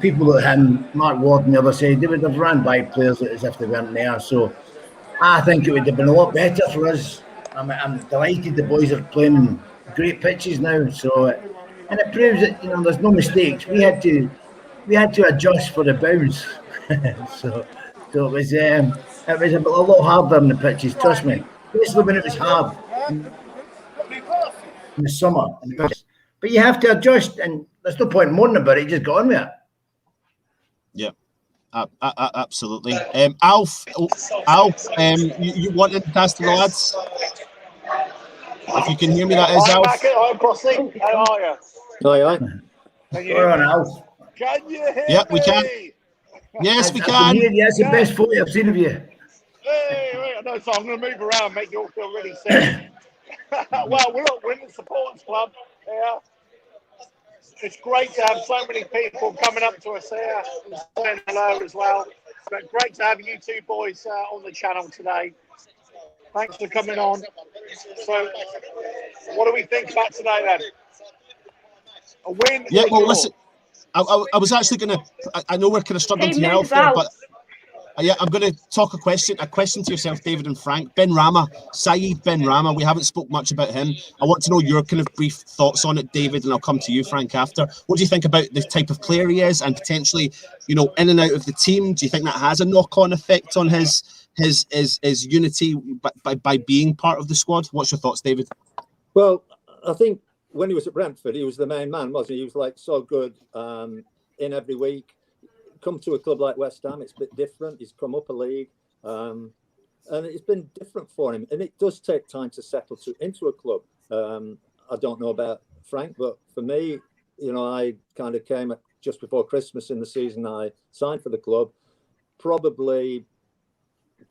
people like him, Mark Ward on the other side, they would have ran by players as if they weren't there. So I think it would have been a lot better for us. I'm delighted the boys are playing great pitches now. So, and it proves that, you know, there's no mistakes. We had to adjust for the bounce, so it was a lot harder on the pitches. Trust me, especially when it was hard in the summer. But you have to adjust, and there's no point moaning about it. You just got on with it. Yeah, absolutely. Alf, you wanted to ask the lads? If you can hear me, that is Alf. Hi, Crossy. How are you? Aye. Can you Go hear on, me? Alf. Can you hear Yeah, we me? can. Yes, we I can. hear you. That's the best photo I've seen of you. Hey, no, so I'm going to move around, make you all feel really safe. Well, we're in the supporters club here. It's great to have so many people coming up to us here and saying hello as well. But great to have you two boys on the channel today. Thanks for coming on. So, what do we think about today then? A win? Yeah, or well, draw? listen, I was actually going to, I know we're kind of struggling to hear Alf there, but yeah, I'm going to talk a question to yourself, David and Frank. Ben Rama, Saeed Ben Rama, we haven't spoke much about him. I want to know your kind of brief thoughts on it, David, and I'll come to you, Frank, after. What do you think about the type of player he is and potentially, you know, in and out of the team? Do you think that has a knock-on effect on his unity by being part of the squad? What's your thoughts, David? Well, I think when he was at Brentford, he was the main man, wasn't he? He was like so good in every week. Come to a club like West Ham, it's a bit different. He's come up a league, and it's been different for him. And it does take time to settle into a club. I don't know about Frank, but for me, you know, I kind of came just before Christmas in the season I signed for the club. Probably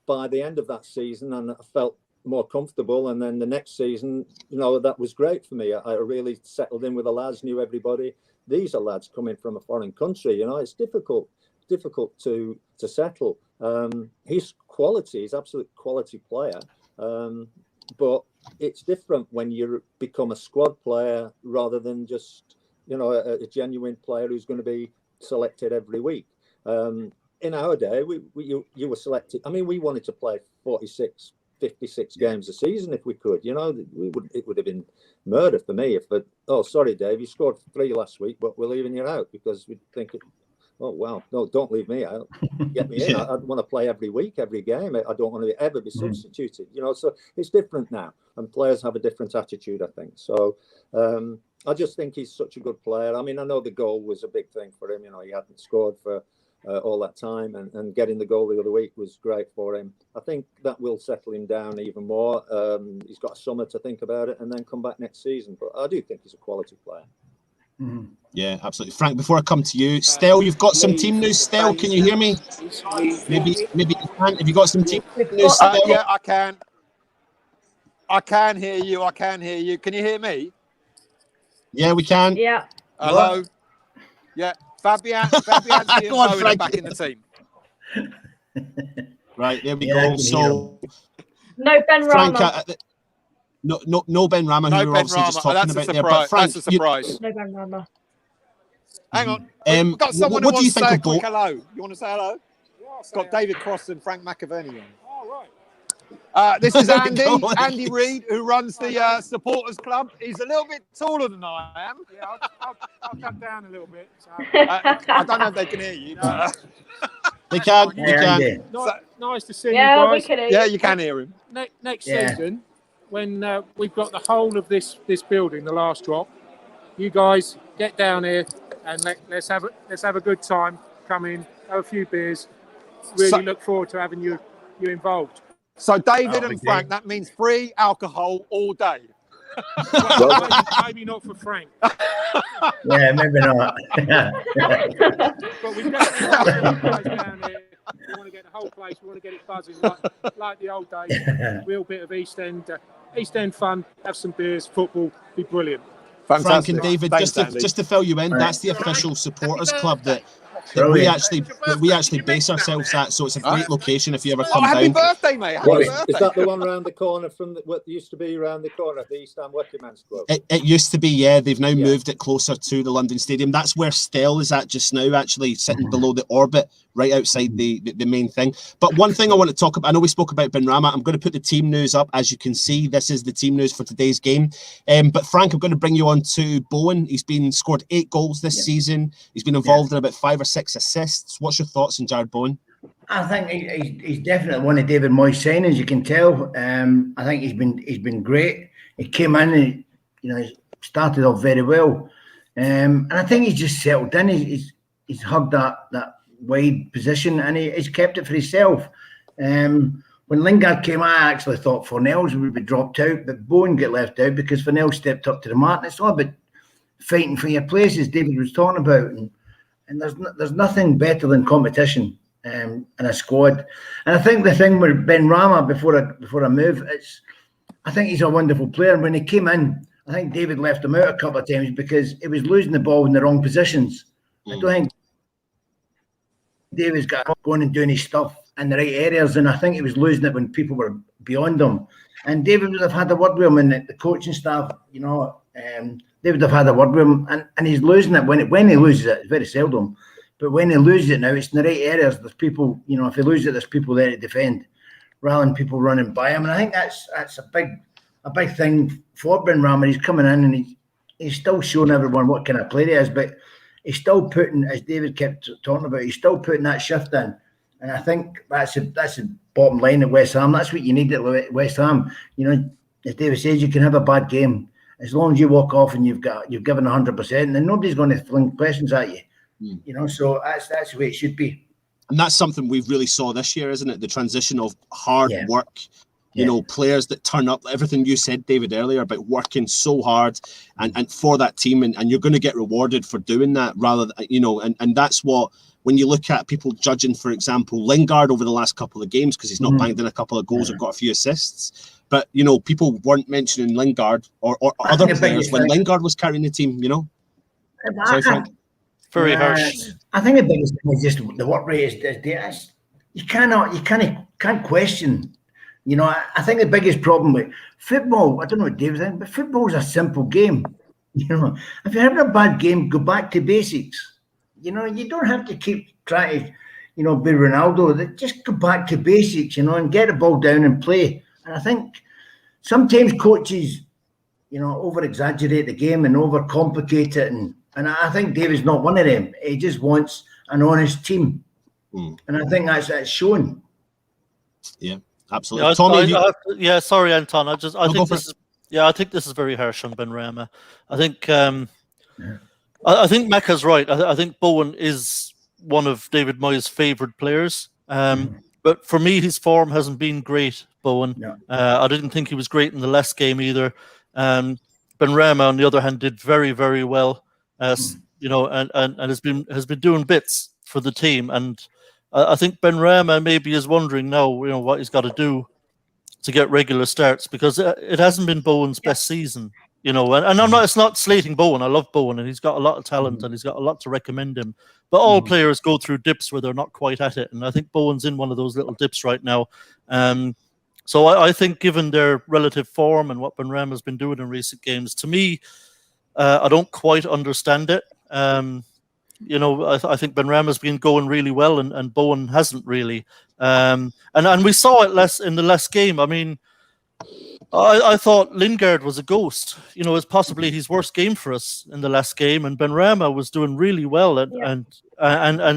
by the end of that season, and I felt more comfortable. And then the next season, you know, that was great for me. I really settled in with the lads, knew everybody. These are lads coming from a foreign country. You know, it's difficult to settle. He's quality. He's absolute quality player. but it's different when you become a squad player rather than just, you know, a genuine player who's going to be selected every week. In our day, you were selected. I mean, we wanted to play 46, 56 games a season if we could. You know, it would have been murder for me if, oh, sorry, Dave, you scored 3 last week, but we're leaving you out because we think, oh, well, no, don't leave me out. Get me in. I want to play every week, every game. I don't want to ever be substituted. You know, so it's different now, and players have a different attitude, I think. So I just think he's such a good player. I mean, I know the goal was a big thing for him. You know, he hadn't scored for all that time, and getting the goal the other week was great for him. I think that will settle him down even more. He's got a summer to think about it and then come back next season. But I do think he's a quality player. Yeah, absolutely. Frank, before I come to you, Stel, you've got some team news. Stel, can you hear me? Maybe you can. Have you got some team news? Yeah, I can. I can hear you. I can hear you. Can you hear me? Yeah, we can. Yeah. Hello. What? Yeah, Fabian's Go on, and Frank. back in the team. Right, there we Yeah, I go. can So, No Ben Frank, Rama. no Ben Rama, who No we were Ben obviously just Rama. talking That's a about there. But surprise. Frank, That's a surprise. No Ben Rama. Hang on. Um, We've got someone what who do you wants to think say a of quick both? hello. You want to say hello? Yeah, I'll It's got say David Cross and Frank McAven on. Oh, right. This is Go Andy, on. Andy Reid, who runs the supporters club. He's a little bit taller than I am. Yeah, I'll cut down a little bit. So. I don't know if they can hear you. But, They can. Hey, They can. Andy. Nice to see Yeah, you we guys. can hear yeah, you. you can hear him. Next Yeah. season, when we've got the whole of this building, the last drop, you guys get down here and let's have a good time. Come in, have a few beers. Really look forward to having you involved. So David Oh, and okay. Frank, that means free alcohol all day. Well, maybe not for Frank, Yeah, maybe not. but we definitely want to get you guys down here. We want to get the whole place. We want to get it buzzing like the old days. Real bit of East End fun. Have some beers, football. Be brilliant. Frank Fantastic. and David, Thanks, Andy. just to fill you in, Right. that's the official supporters club that we Brilliant. actually base ourselves at. So it's a great location if you ever Oh, come happy down. birthday, mate. Happy What, birthday. is that the one around the corner from what used to be around the corner at the East Ham Working Men's Club? It used to be, yeah. They've now Yeah. moved it closer to the London Stadium. That's where Stell is at just now, actually sitting below the orbit, right outside the main thing. But one thing I want to talk about, I know we spoke about Ben Rama. I'm going to put the team news up. As you can see, this is the team news for today's game. But Frank, I'm going to bring you on to Bowen. He's been scored 8 goals this season. He's been involved in about 5 or 6 assists. What's your thoughts on Jared Bowen? I think he's definitely one of David Moyes' signings. You can tell. I think he's been great. He came in and he started off very well, and I think he's just settled in. He's hugged that wide position and he's kept it for himself. When Lingard came, I actually thought Fornells would be dropped out, but Bowen got left out because Fornells stepped up to the mark. And it's all about fighting for your place, as David was talking about, and there's nothing better than competition in a squad. And I think the thing with Ben Rama, before I move, I think he's a wonderful player. And when he came in, I think David left him out a couple of times because he was losing the ball in the wrong positions. I don't think David's got going and doing his stuff in the right areas, and I think he was losing it when people were beyond him. And David would have had a word with him, and the coaching staff, they would have had a word with him, and he's losing it when he loses it. It's very seldom, but when he loses it now, it's in the right areas. There's people, if he loses it, there's people there to defend, rather than people running by him. And I think that's a big thing for Ben Rama. He's coming in and he's still showing everyone what kind of player he is, but he's still putting, as David kept talking about, he's still putting that shift in. And I think that's the bottom line at West Ham. That's what you need at West Ham. As David says, you can have a bad game. As long as you walk off and you've given 100%, then nobody's going to fling questions at you. So that's the way it should be. And that's something we've really saw this year, isn't it? The transition of hard work, players that turn up, everything you said, David, earlier about working so hard and for that team, and you're going to get rewarded for doing that rather than, and that's what, when you look at people judging, for example, Lingard over the last couple of games, because he's not banged in a couple of goals or got a few assists. But, people weren't mentioning Lingard or other players when Lingard was carrying the team, Sorry, Frank. Very harsh. I think the biggest thing is just the work rate is you can't question You know, I think the biggest problem with football, I don't know what Dave's saying, but football's a simple game. You know, if you're having a bad game, go back to basics. You know, you don't have to keep trying to, you know, be Ronaldo. Just go back to basics, you know, and get the ball down and play. And I think sometimes coaches, you know, over-exaggerate the game and overcomplicate it. And I think David's not one of them. He just wants an honest team. And I think that's shown. Yeah, absolutely. Tommy, sorry, Anton. I think this is very harsh on Benrahma. I think I think Macca's right. I think Bowen is one of David Moyes' favourite players. But for me, his form hasn't been great, Bowen. No. I didn't think he was great in the last game either. Benrahma, on the other hand, did very, very well. You know, and has been doing bits for the team. And I think Benrahma maybe is wondering now, you know, what he's got to do to get regular starts, because it hasn't been Bowen's best season. You know, and it's not slating Bowen. I love Bowen, and he's got a lot of talent, and he's got a lot to recommend him. But all players go through dips where they're not quite at it, and I think Bowen's in one of those little dips right now. So I think, given their relative form and what Benrahma's been doing in recent games, to me, I don't quite understand it. You know, I think Benrahma's been going really well, and Bowen hasn't really. And we saw it in the last game. I mean, I thought Lingard was a ghost. You know, it was possibly his worst game for us in the last game, and Benrahma was doing really well, and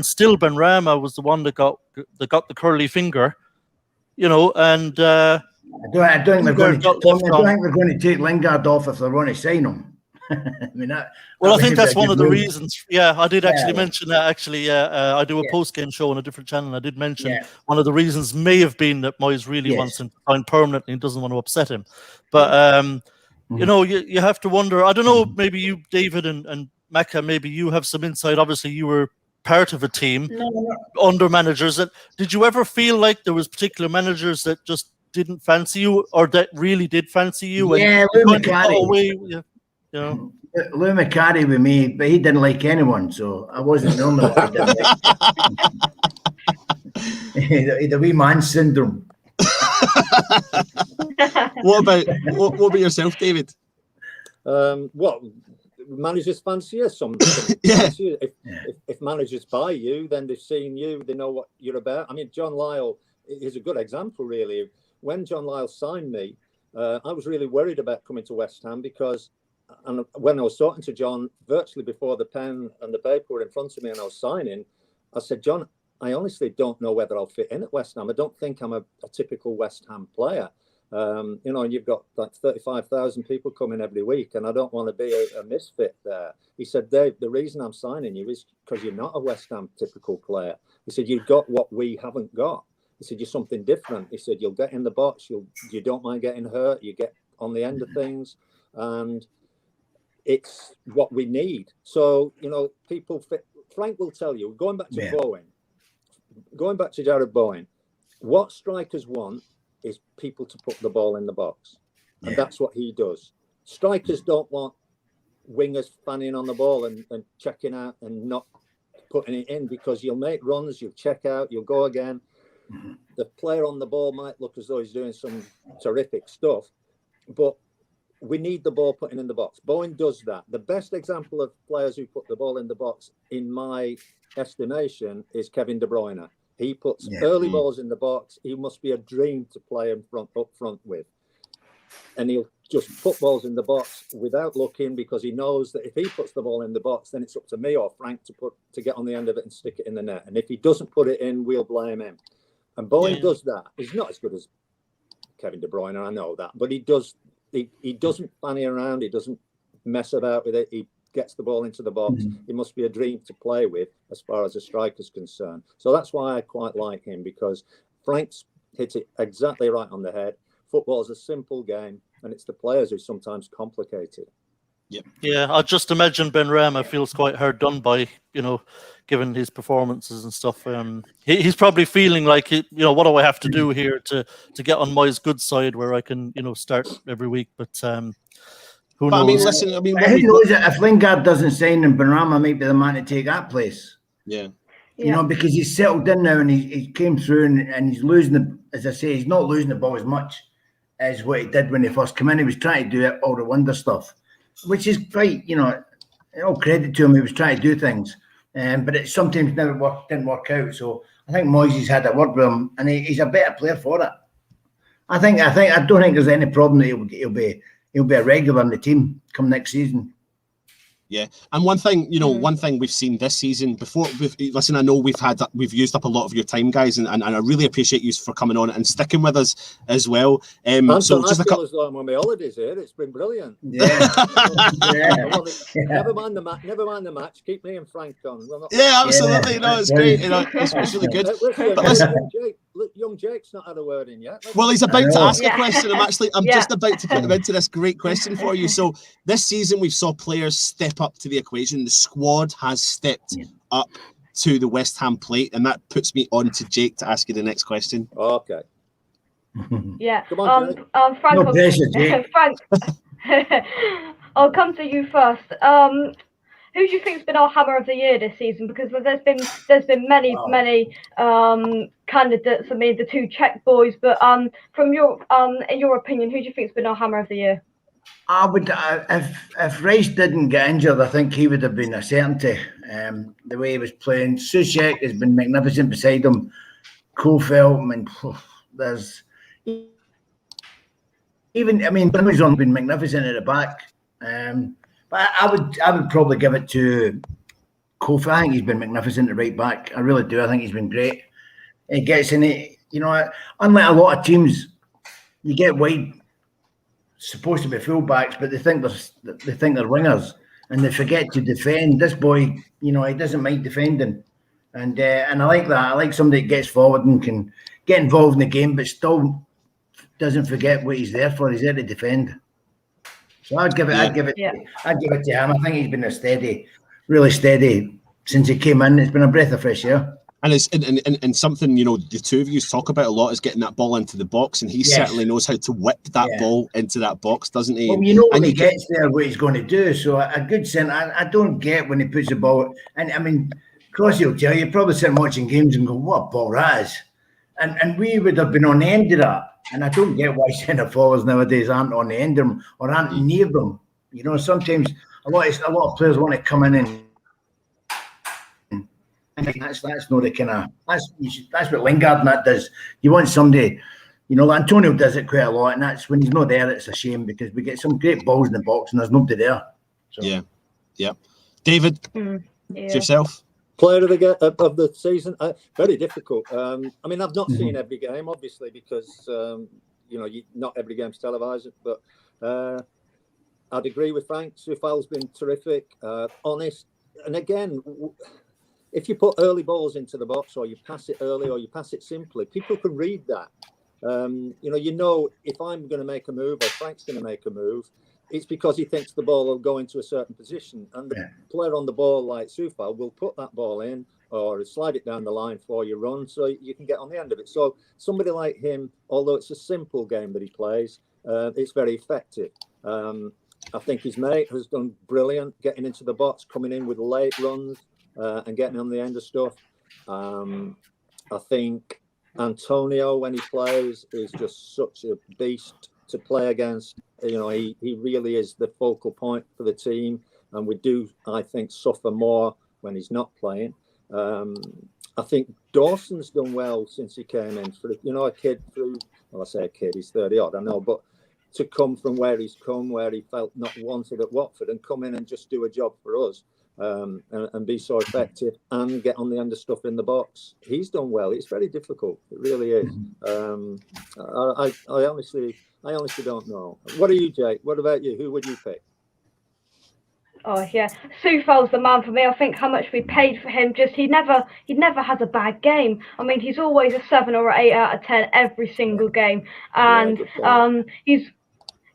still Benrahma was the one that got the curly finger. You know, and I don't think they're going to take Lingard off if they want to sign him. I mean, I think that's one of the reasons. Yeah, I did actually mention that. Actually, I do a post-game show on a different channel, and I did mention one of the reasons may have been that Moyes really wants him to sign permanently and doesn't want to upset him. But you know, you have to wonder. I don't know. Maybe you, David and Macca, maybe you have some insight. Obviously, you were part of a team under managers. Did you ever feel like there was particular managers that just didn't fancy you, or that really did fancy you? Yeah, Lou McCarthy. You know, Lou McCarthy with me, but he didn't like anyone, so I wasn't the only one he didn't like. He had a wee man syndrome. What about yourself, David? What managers fancy you? Some yeah. fancy you. If managers buy you, then they've seen you, they know what you're about. I mean, John Lyall is a good example, really. When John Lyall signed me, I was really worried about coming to West Ham because. And when I was talking to John virtually before the pen and the paper were in front of me and I was signing, I said, John, I honestly don't know whether I'll fit in at West Ham. I don't think I'm a typical West Ham player. You know, and you've got like 35,000 people coming every week, and I don't want to be a misfit there. He said, Dave, the reason I'm signing you is because you're not a West Ham typical player. He said, you've got what we haven't got. He said, you're something different. He said, you'll get in the box. You don't mind getting hurt. You get on the end of things. And it's what we need. So, you know, Frank will tell you, going back to Bowen, going back to Jared Bowen, what strikers want is people to put the ball in the box. And that's what he does. Strikers don't want wingers fanning on the ball and checking out and not putting it in, because you'll make runs, you'll check out, you'll go again. The player on the ball might look as though he's doing some terrific stuff, but we need the ball putting in the box. Bowen does that. The best example of players who put the ball in the box, in my estimation, is Kevin De Bruyne. He puts early balls in the box. He must be a dream to play up front with. And he'll just put balls in the box without looking, because he knows that if he puts the ball in the box, then it's up to me or Frank to get on the end of it and stick it in the net. And if he doesn't put it in, we'll blame him. And Bowen does that. He's not as good as Kevin De Bruyne, I know that, but he does. He doesn't fanny around. He doesn't mess about with it. He gets the ball into the box. He must be a dream to play with as far as a striker's concerned. So that's why I quite like him, because Frank's hit it exactly right on the head. Football is a simple game, and it's the players who sometimes complicate it. Yeah, I just imagine Benrahma feels quite hard done by, you know, given his performances and stuff. He's probably feeling like, you know, what do I have to do here to get on Moyes' good side where I can, you know, start every week? But who knows? I mean, listen, I mean, who knows if Lingard doesn't sign, and Benrahma might be the man to take that place. Yeah. You know, because he's settled in now and he came through and he's losing as I say, he's not losing the ball as much as what he did when he first came in. He was trying to do all the wonder stuff, which is quite, all credit to him. He was trying to do things, but it sometimes didn't work out. So I think Moyes had a word with him, and he's a better player for it. I don't think there's any problem that he'll be a regular in the team come next season. Yeah, and one thing, one thing we've seen this season before. Listen, I know we've used up a lot of your time, guys, and I really appreciate you for coming on and sticking with us as well. So just a couple. As though I'm on my holidays here. It's been brilliant. Yeah. Never mind the match. Keep me and Frank on. Yeah, absolutely. No, it's great. It's really good. But listen, young Jake's not had a word in yet. Well, he's about to ask a question. I'm just about to put him into this great question for you. So this season we've saw players step up to the equation. The squad has stepped up to the West Ham plate, and that puts me on to Jake to ask you the next question. Okay. Yeah. Come on, Frank. No pressure, Jake. Frank, I'll come to you first. Who do you think's been our hammer of the year this season? Because there's been many candidates. I mean, the two Czech boys. But from in your opinion, who do you think's been our hammer of the year? I would, if Rice didn't get injured, I think he would have been a certainty. The way he was playing, Soucek has been magnificent beside him. Kofeld, I mean, there's Brimley's on been magnificent at the back. But I would probably give it to Kofi. I think he's been magnificent at right back. I really do. I think he's been great. He gets in it. Unlike a lot of teams, you get wide. Supposed to be fullbacks, but they think they're wingers, and they forget to defend. This boy, he doesn't mind defending, and I like that. I like somebody that gets forward and can get involved in the game, but still doesn't forget what he's there for. He's there to defend. So I'd give it to him. I think he's been really steady since he came in. It's been a breath of fresh air. And it's and something, the two of you talk about a lot is getting that ball into the box, and he certainly knows how to whip that ball into that box, doesn't he? Well, when he gets there, what he's going to do. So a good centre, I don't get when he puts the ball. And I mean, Crossy will tell you, probably sitting watching games and go, "What a ball that is!" And we would have been on the end of that. And I don't get why centre forwards nowadays aren't on the end of them or aren't near them. Sometimes a lot of players want to come in and. That's not the kind of that's what Lingard and that does. You want somebody, Antonio does it quite a lot, and that's when he's not there. It's a shame because we get some great balls in the box and there's nobody there. So. Yeah. David, yourself. Player of the season, very difficult. I've not seen every game, obviously, because not every game's televised. But I'd agree with Frank. Soufal's been terrific, honest, and again. If you put early balls into the box, or you pass it early, or you pass it simply, people can read that. If I'm going to make a move or Frank's going to make a move, it's because he thinks the ball will go into a certain position, and the player on the ball like Soufal will put that ball in or slide it down the line for you run, so you can get on the end of it. So somebody like him, although it's a simple game that he plays, it's very effective. I think his mate has done brilliant, getting into the box, coming in with late runs. And getting on the end of stuff. I think Antonio, when he plays, is just such a beast to play against. He really is the focal point for the team, and we do, I think, suffer more when he's not playing. I think Dawson's done well since he came in. For a kid I say a kid, he's 30 odd, I know, but to come from where he's come, where he felt not wanted at Watford, and come in and just do a job for us. And be so effective and get on the end of stuff in the box. He's done well. It's very difficult. It really is. I honestly don't know. What are you, Jake? What about you? Who would you pick? Oh yeah, Soufal's the man for me. I think how much we paid for him. He never has a bad game. I mean, he's always a 7 or 8 out of 10 every single game, and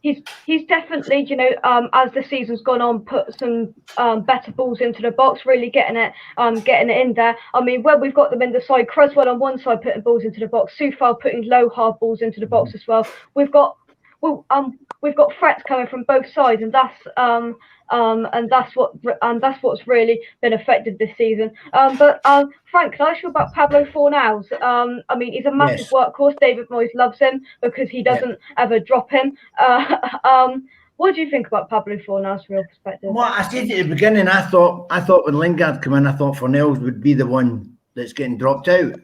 He's definitely, as the season's gone on, put some better balls into the box, really getting it in there. I mean, when we've got them in the side, Cresswell on one side putting balls into the box, Soufal putting low hard balls into the box as well. we've got threats coming from both sides, and that's what's really been affected this season. But Frank, can I ask you about Pablo Fornals? I mean, he's a massive workhorse. David Moyes loves him because he doesn't ever drop him. What do you think about Pablo Fornals from your perspective? Well, I said at the beginning, I thought when Lingard came in, I thought Fornals would be the one that's getting dropped out.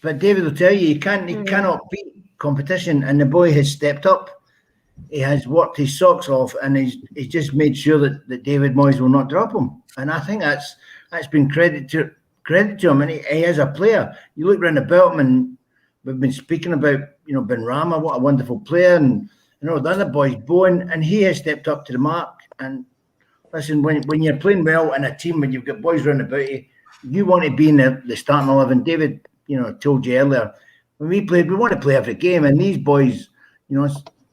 But David will tell you, he cannot beat competition, and the boy has stepped up. He has worked his socks off, and he's just made sure that David Moyes will not drop him. And I think that's been credit to him. And he is a player. You look around the belt, and we've been speaking about Ben Rama, what a wonderful player, and the other boys, Bowen, and he has stepped up to the mark. And listen, when you're playing well in a team, when you've got boys round about you, you want to be in the starting 11. David, told you earlier, when we played, we want to play every game, and these boys,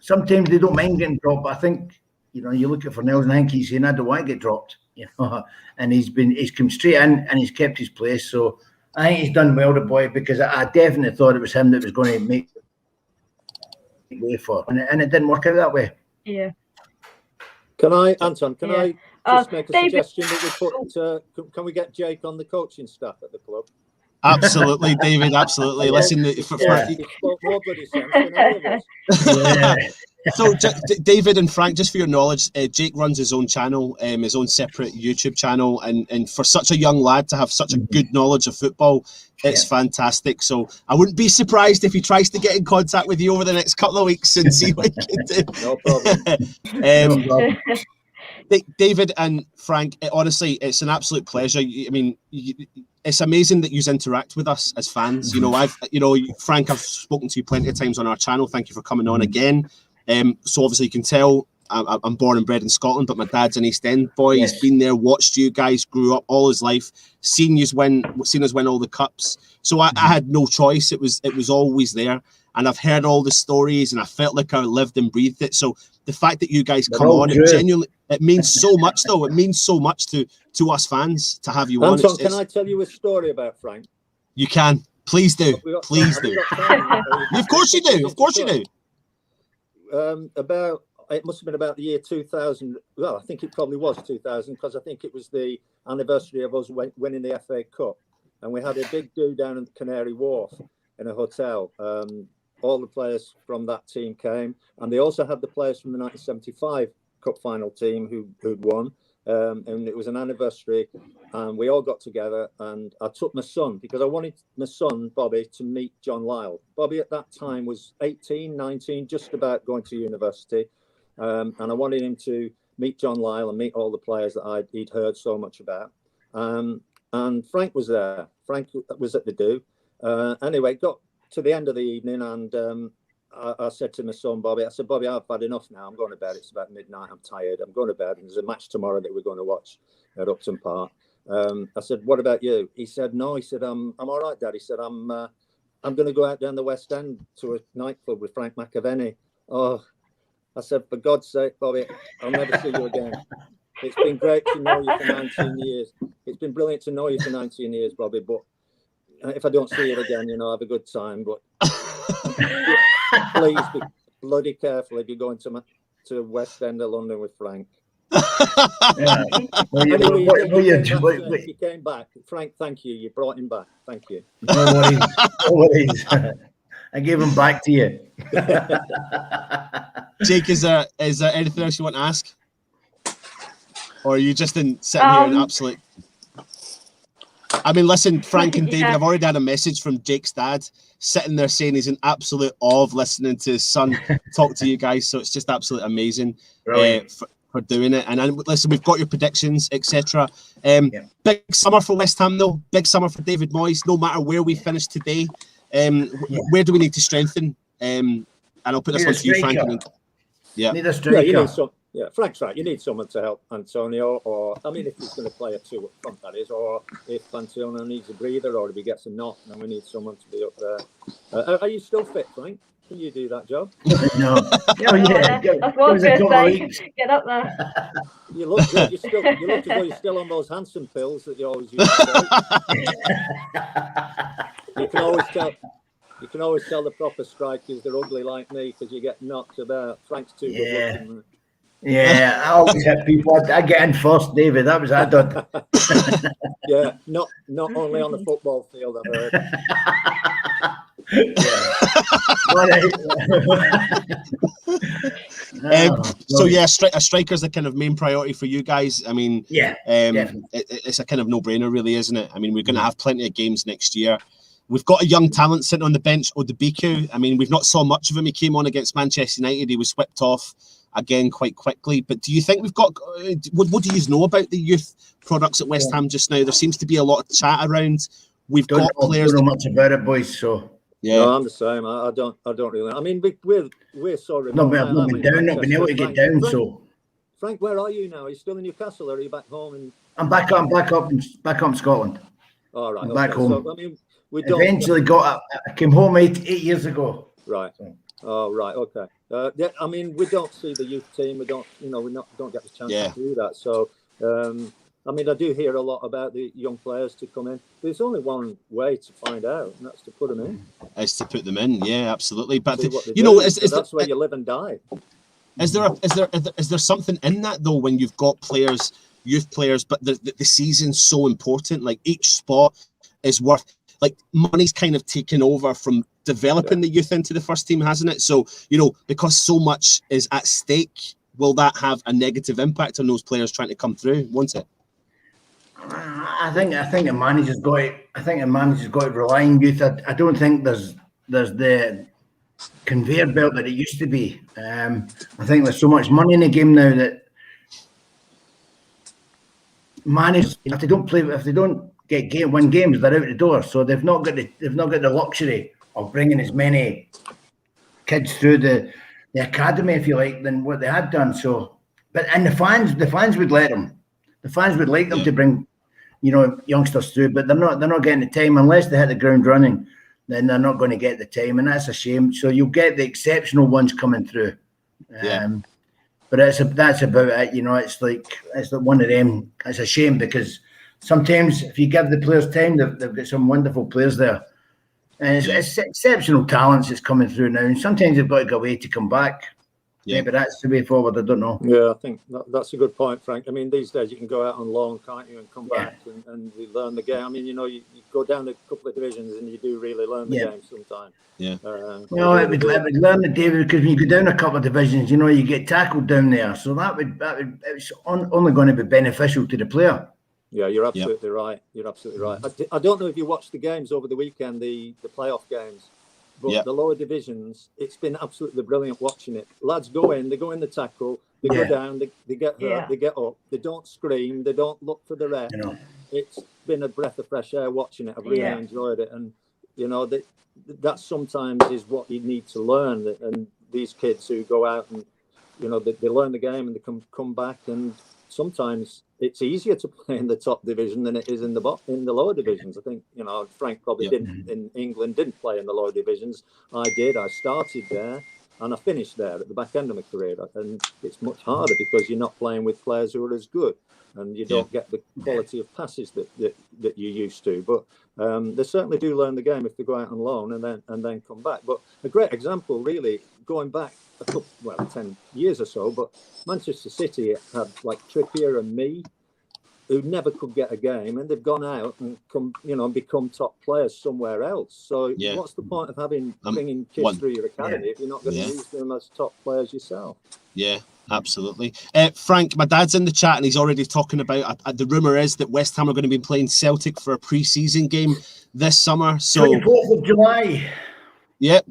sometimes they don't mind getting dropped. But I think, you look at Fornals and I think he's saying, I don't want to get dropped, and he's come straight in and he's kept his place. So I think he's done well, the boy, because I definitely thought it was him that was going to make way for, and it didn't work out that way. Yeah. Anton, can I just make a David, suggestion that we put, can we get Jake on the coaching staff at the club? Absolutely, David. Absolutely. Listen, more bloody sense than any of us. So, David and Frank, just for your knowledge, Jake runs his own channel, his own separate YouTube channel, and for such a young lad to have such a good knowledge of football, it's fantastic. So I wouldn't be surprised if he tries to get in contact with you over the next couple of weeks and see what he can do. No problem. David and Frank, honestly, it's an absolute pleasure. I mean, it's amazing that you interact with us as fans. Frank, I've spoken to you plenty of times on our channel. Thank you for coming on again. So obviously you can tell I'm born and bred in Scotland, but my dad's an East End boy. He's been there, watched you guys, grew up all his life, seen us win all the cups. So I had no choice. It was always there. And I've heard all the stories, and I felt like I lived and breathed it. So the fact that you guys come on, it means so much, though. It means so much to us fans to have you on. Anton, can I tell you a story about Frank? You can. Please do. Please do. Of course you do. Of course you do. It must have been about the year 2000. Well, I think it probably was 2000, because I think it was the anniversary of us winning the FA Cup. And we had a big do down in Canary Wharf in a hotel. All the players from that team came, and they also had the players from the 1975 Cup final team who'd won. And it was an anniversary, and we all got together, and I took my son, because I wanted my son, Bobby, to meet John Lyle. Bobby at that time was 18, 19, just about going to university. And I wanted him to meet John Lyle and meet all the players that he'd heard so much about. And Frank was there. Frank was at the do. Anyway, got to the end of the evening, and I said to my son, Bobby, Bobby, I've had enough now. I'm going to bed. It's about midnight. I'm tired. I'm going to bed. And there's a match tomorrow that we're going to watch at Upton Park. I said, what about you? He said, no. He said, I'm all right, Dad. He said, I'm going to go out down the West End to a nightclub with Frank McAven. Oh, I said, for God's sake, Bobby, I'll never see you again. It's been great to know you for 19 years. It's been brilliant to know you for 19 years, Bobby. But if I don't see you again, have a good time. But please be bloody careful if you're going to West End of London with Frank. He came back. Frank, thank you. You brought him back. Thank you. No worries. I gave him back to you. Jake, is there anything else you want to ask? Or are you just sitting here in absolute... I mean, listen, Frank and David, I've already had a message from Jake's dad sitting there saying he's in absolute awe of listening to his son talk to you guys. So it's just absolutely amazing for doing it. And listen, we've got your predictions, etc. Big summer for West Ham, though. Big summer for David Moyes. No matter where we finish today, where do we need to strengthen? And I'll put this one to you, Frank. Need a striker. Yeah, Frank's right. You need someone to help Antonio, or I mean, if he's going to play a two up front, that is, or if Antonio needs a breather, or if he gets a knock, then we need someone to be up there. Are you still fit, Frank? Can you do that job? No. That's what I was going to say. Get up there. You look good. You look as though you're still on those Hanson pills that you always used to take. You can always tell. You can always tell the proper strikers they're ugly like me because you get knocked about. Frank's too good looking. Yeah, I always hit people. I get in first, David. That was I did. Yeah, not only on the football field, I've heard. So yeah, a striker's the kind of main priority for you guys. I mean, it's a kind of no-brainer, really, isn't it? I mean, we're going to have plenty of games next year. We've got a young talent sitting on the bench, Odebiku. I mean, we've not saw much of him. He came on against Manchester United. He was whipped off again quite quickly. But do you think we've got? What do you know about the youth products at West Ham just now? There seems to be a lot of chat around. We've got players. Don't know much about it, boys. So. Yeah, no, I'm the same. I don't really. I mean, we're sorry. No, I've not been able to get down. So, Frank, where are you now? Are you still in Newcastle, or are you back home? I'm back up in Scotland. All right, back home. So, I mean, we eventually got. I came home 8 years ago. Right. Oh, right. Okay. Yeah. I mean, we don't see the youth team. We don't. We don't get the chance to do that. So. I mean, I do hear a lot about the young players to come in. There's only one way to find out, and that's to put them in. Is to put them in, yeah, absolutely. But that's where you live and die. Is there something in that though when you've got players, youth players, but the season's so important? Like each spot is worth. Like money's kind of taken over from developing the youth into the first team, hasn't it? So because so much is at stake, will that have a negative impact on those players trying to come through? Won't it? I think a manager's got to. I think a manager's got to rely on youth. I don't think there's the conveyor belt that it used to be. I think there's so much money in the game now that managers, if they don't win games, they're out the door. So they've not got the luxury of bringing as many kids through the academy, if you like, than what they had done. So, and the fans would let them. The fans would like them to bring, youngsters through, but they're not getting the time unless they hit the ground running. Then they're not going to get the time, and that's a shame. So you'll get the exceptional ones coming through. But that's about it. It's like one of them. It's a shame because sometimes if you give the players time, they've got some wonderful players there, and it's exceptional talents that's coming through now. And sometimes they've got to go away to come back. Yeah, but that's the way forward. I don't know. Yeah, I think that's a good point, Frank. I mean, these days you can go out on loan, can't you, and come back and you learn the game. I mean, you go down a couple of divisions and you do really learn the game sometimes. Yeah. It would learn the David, because when you go down a couple of divisions, you get tackled down there. So it's only going to be beneficial to the player. Yeah, you're absolutely right. You're absolutely right. I don't know if you watched the games over the weekend, the playoff games. But the lower divisions, it's been absolutely brilliant watching it. Lads go in, they go in the tackle, they go down, they get hurt, they get up, they don't scream, they don't look for the ref. It's been a breath of fresh air watching it. I've really enjoyed it. And, that sometimes is what you need to learn. And these kids who go out and, they learn the game and they come back, and sometimes it's easier to play in the top division than it is in the lower divisions. I think, Frank probably didn't in England, didn't play in the lower divisions. I did. I started there and I finished there at the back end of my career. And it's much harder because you're not playing with players who are as good, and you don't get the quality of passes that you used to. But they certainly do learn the game if they go out on loan and then come back. But a great example, really, going back 10 years or so, but Manchester City had like Trippier and me, who never could get a game, and they've gone out and become top players somewhere else. So what's the point of bringing kids through your academy if you're not going to use them as top players yourself? Yeah, absolutely. Frank, my dad's in the chat and he's already talking about, the rumour is that West Ham are going to be playing Celtic for a pre-season game this summer. So 24th of July. Yep.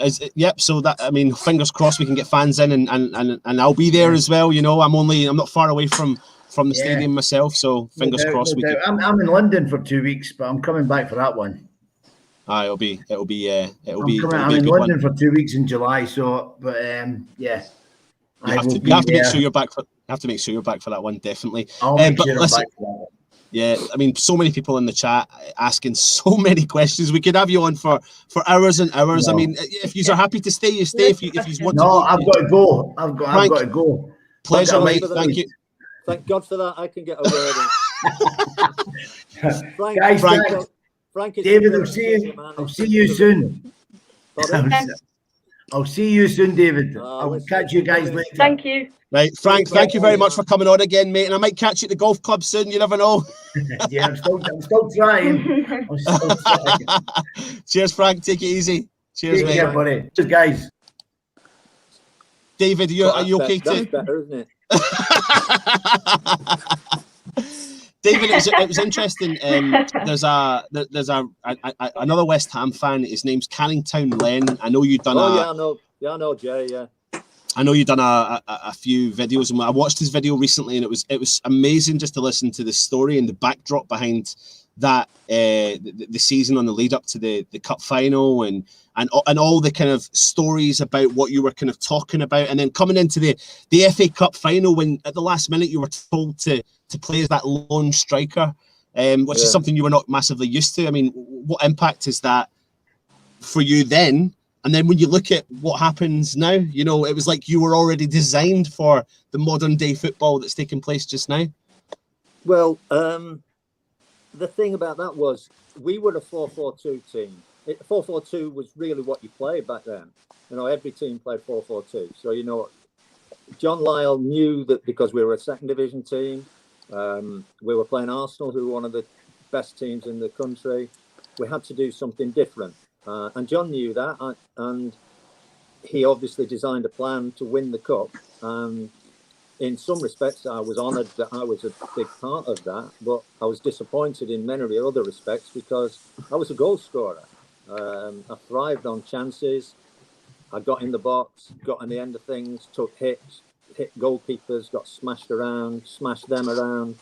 So that, I mean, fingers crossed we can get fans in, and I'll be there as well. I'm not far away from the stadium myself, so fingers crossed. I'm in London for 2 weeks, but I'm coming back for that one. It'll be I'm in London for 2 weeks in July, so you have to make sure you're back for. Have to make sure you're back for that one, definitely. I'll make sure I'm back for that one. Yeah, I mean, so many people in the chat asking so many questions. We could have you on for hours and hours. No. I mean, if you're happy to stay, you stay. If you want to go. I've got to go. I've got to go. Pleasure, mate. Thank you. Thank God for that. I can get a word in. Frank, David, I'll see you soon. I'll see you soon, David. Oh, I'll let's catch see. you guys later. Thank you. Right, Frank, thank you very much for coming on again, mate. And I might catch you at the golf club soon. You never know. Yeah, I'm still trying. I'm still trying. Cheers, Frank. Take it easy. Cheers, Take mate. care, buddy. Cheers, guys. David, are you okay That's to? better, isn't it? David, it was interesting. There's another West Ham fan. His name's Canningtown Len. I know you've done. I know Jay. Yeah. I know you've done a few videos, and I watched his video recently, and it was amazing just to listen to the story and the backdrop behind that the season on the lead up to the cup final and all the kind of stories about what you were kind of talking about, and then coming into the FA Cup final when at the last minute you were told to play as that lone striker, which is something you were not massively used to. I mean, what impact is that for you then? And then when you look at what happens now, you know, it was like you were already designed for the modern day football that's taking place just now. Well, the thing about that was we were a 4-4-2 team. 4-4-2 was really what you played back then. You know, every team played 4-4-2. So, you know, John Lyle knew that because we were a second division team, we were playing Arsenal, who were one of the best teams in the country. We had to do something different. And John knew that, and he obviously designed a plan to win the cup. In some respects, I was honoured that I was a big part of that, but I was disappointed in many other respects because I was a goal scorer. I thrived on chances. I got in the box, got in the end of things, took hits, hit goalkeepers, got smashed around, smashed them around.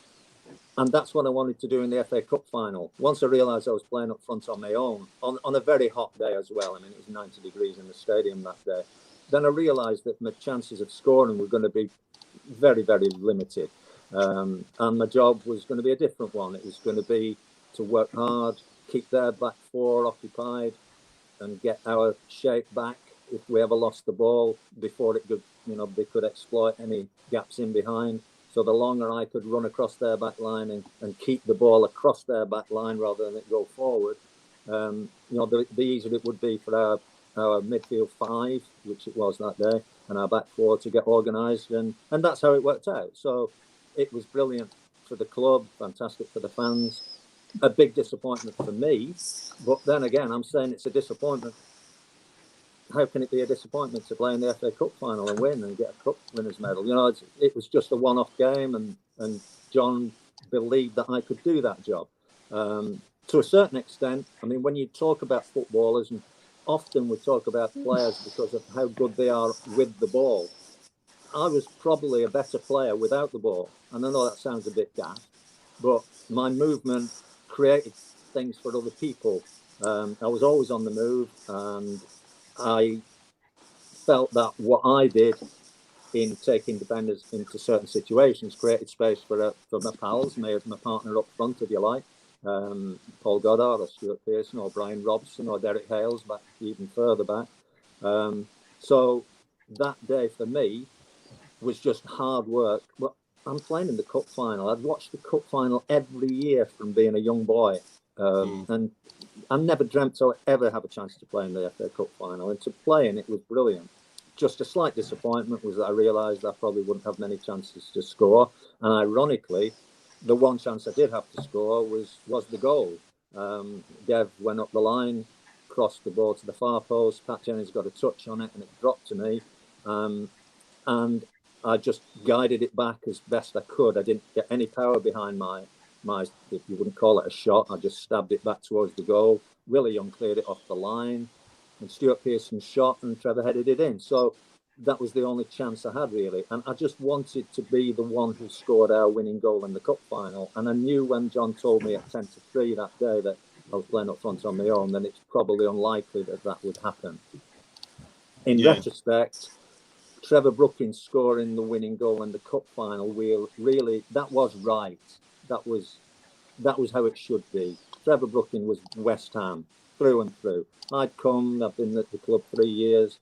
And that's what I wanted to do in the FA Cup final. Once I realised I was playing up front on my own, on a very hot day as well. I mean, it was 90 degrees in the stadium that day. Then I realised that my chances of scoring were going to be very, very limited. And my job was going to be a different one. It was going to be to work hard, keep their back four occupied, and get our shape back if we ever lost the ball before it could, you know, they could exploit any gaps in behind. So the longer I could run across their back line and keep the ball across their back line rather than it go forward, you know, the easier it would be for our midfield five, which it was that day, and our back four to get organised. And that's how it worked out. So it was brilliant for the club, fantastic for the fans, a big disappointment for me. But then again, I'm saying it's a disappointment. How can it be a disappointment to play in the FA Cup final and win and get a cup winners medal? You know, it was just a one-off game, and John believed that I could do that job. To a certain extent, I mean, when you talk about footballers, and often we talk about players because of how good they are with the ball. I was probably a better player without the ball. And I know that sounds a bit daft, but my movement created things for other people. I was always on the move, and I felt that what I did in taking defenders into certain situations created space for my pals, my partner up front, if you like, Paul Goddard or Stuart Pearson or Brian Robson or Derek Hales, back even further back. So that day for me was just hard work. But I'm playing in the cup final. I'd watched the cup final every year from being a young boy, and I never dreamt I would ever have a chance to play in the FA Cup final, and to play in it was brilliant. Just a slight disappointment was that I realised I probably wouldn't have many chances to score, and ironically, the one chance I did have to score was the goal. Dev went up the line, crossed the ball to the far post. Pat Jennings got a touch on it, and it dropped to me, and I just guided it back as best I could. I didn't get any power behind my, if you wouldn't call it a shot, I just stabbed it back towards the goal. Willie Young cleared it off the line, and Stuart Pearson shot, and Trevor headed it in. So that was the only chance I had, really. And I just wanted to be the one who scored our winning goal in the cup final. And I knew when John told me at 10-3 that day that I was playing up front on my own, then it's probably unlikely that would happen. In retrospect, Trevor Brookins scoring the winning goal in the cup final, really, that was right. That was how it should be. Trevor Brookins was West Ham through and through. I've been at the club 3 years.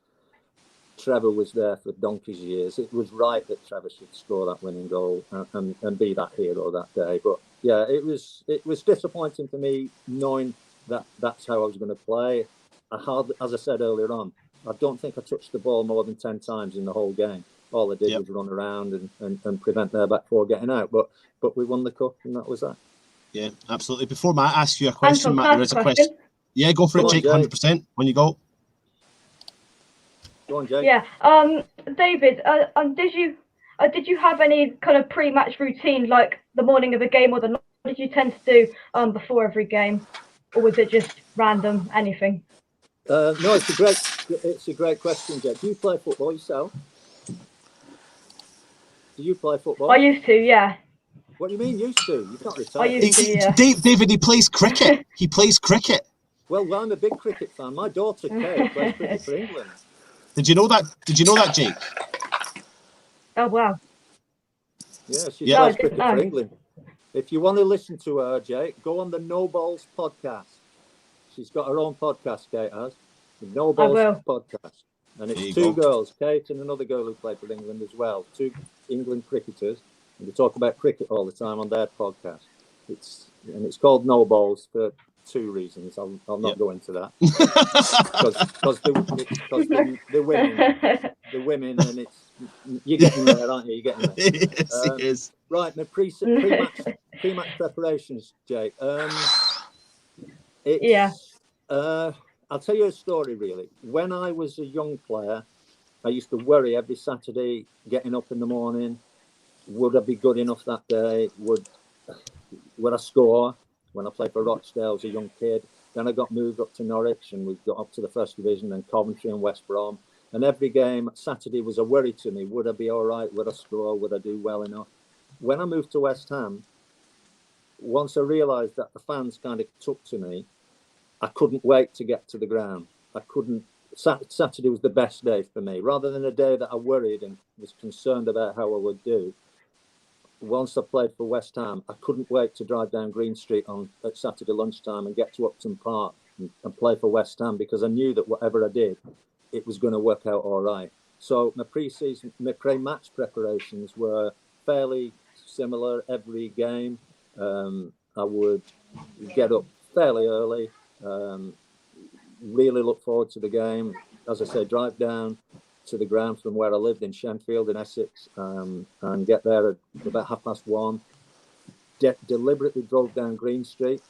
Trevor was there for donkey's years. It was right that Trevor should score that winning goal and be that hero that day. But yeah, it was disappointing for me knowing that that's how I was going to play. as I said earlier on, I don't think I touched the ball more than 10 times in the whole game. All I did was run around and prevent their back four getting out. But we won the cup, and that was that. Yeah, absolutely. Before Matt asks you a question, Anton, Matt, can I there ask is a a question. question? Yeah, go for it, Jake. 100%. When you go. Go on, Jake. Yeah. David, did you have any kind of pre-match routine, like the morning of a game or the night? What did you tend to do before every game, or was it just random, anything? No, it's a great question, Jake. Do you play football yourself? Do you play football? I used to, yeah. What do you mean used to? You've not I retired. used to, yeah. David, he plays cricket. He plays cricket. Well, I'm a big cricket fan. My daughter Kate plays cricket for England. Did you know that? Did you know that, Jake? Oh wow. Yeah, she Yeah. plays cricket for England. If you want to listen to her, Jake, go on the No Balls podcast. She's got her own podcast, Kate has. The No Balls podcast. And it's two girls, Kate and another girl who played for England as well. Two England cricketers. And they talk about cricket all the time on their podcast. It's called No Balls for two reasons. I'll not go into that. Because the women, and it's you're getting there, aren't you? You're getting there. Yes, it is. Right, my pre-match preparations, Jake. I'll tell you a story, really. When I was a young player, I used to worry every Saturday, getting up in the morning. Would I be good enough that day? Would I score? When I played for Rochdale as a young kid. Then I got moved up to Norwich, and we got up to the first division, and Coventry and West Brom. And every game, Saturday was a worry to me. Would I be all right? Would I score? Would I do well enough? When I moved to West Ham, once I realised that the fans kind of took to me, I couldn't wait to get to the ground. Saturday was the best day for me. Rather than a day that I worried and was concerned about how I would do, once I played for West Ham, I couldn't wait to drive down Green Street at Saturday lunchtime and get to Upton Park and play for West Ham, because I knew that whatever I did, it was going to work out all right. So my pre-match preparations were fairly similar every game. I would get up fairly early, really look forward to the game. As I say, drive down to the ground from where I lived in Shenfield in Essex, and get there at about 1:30. Deliberately drove down Green Street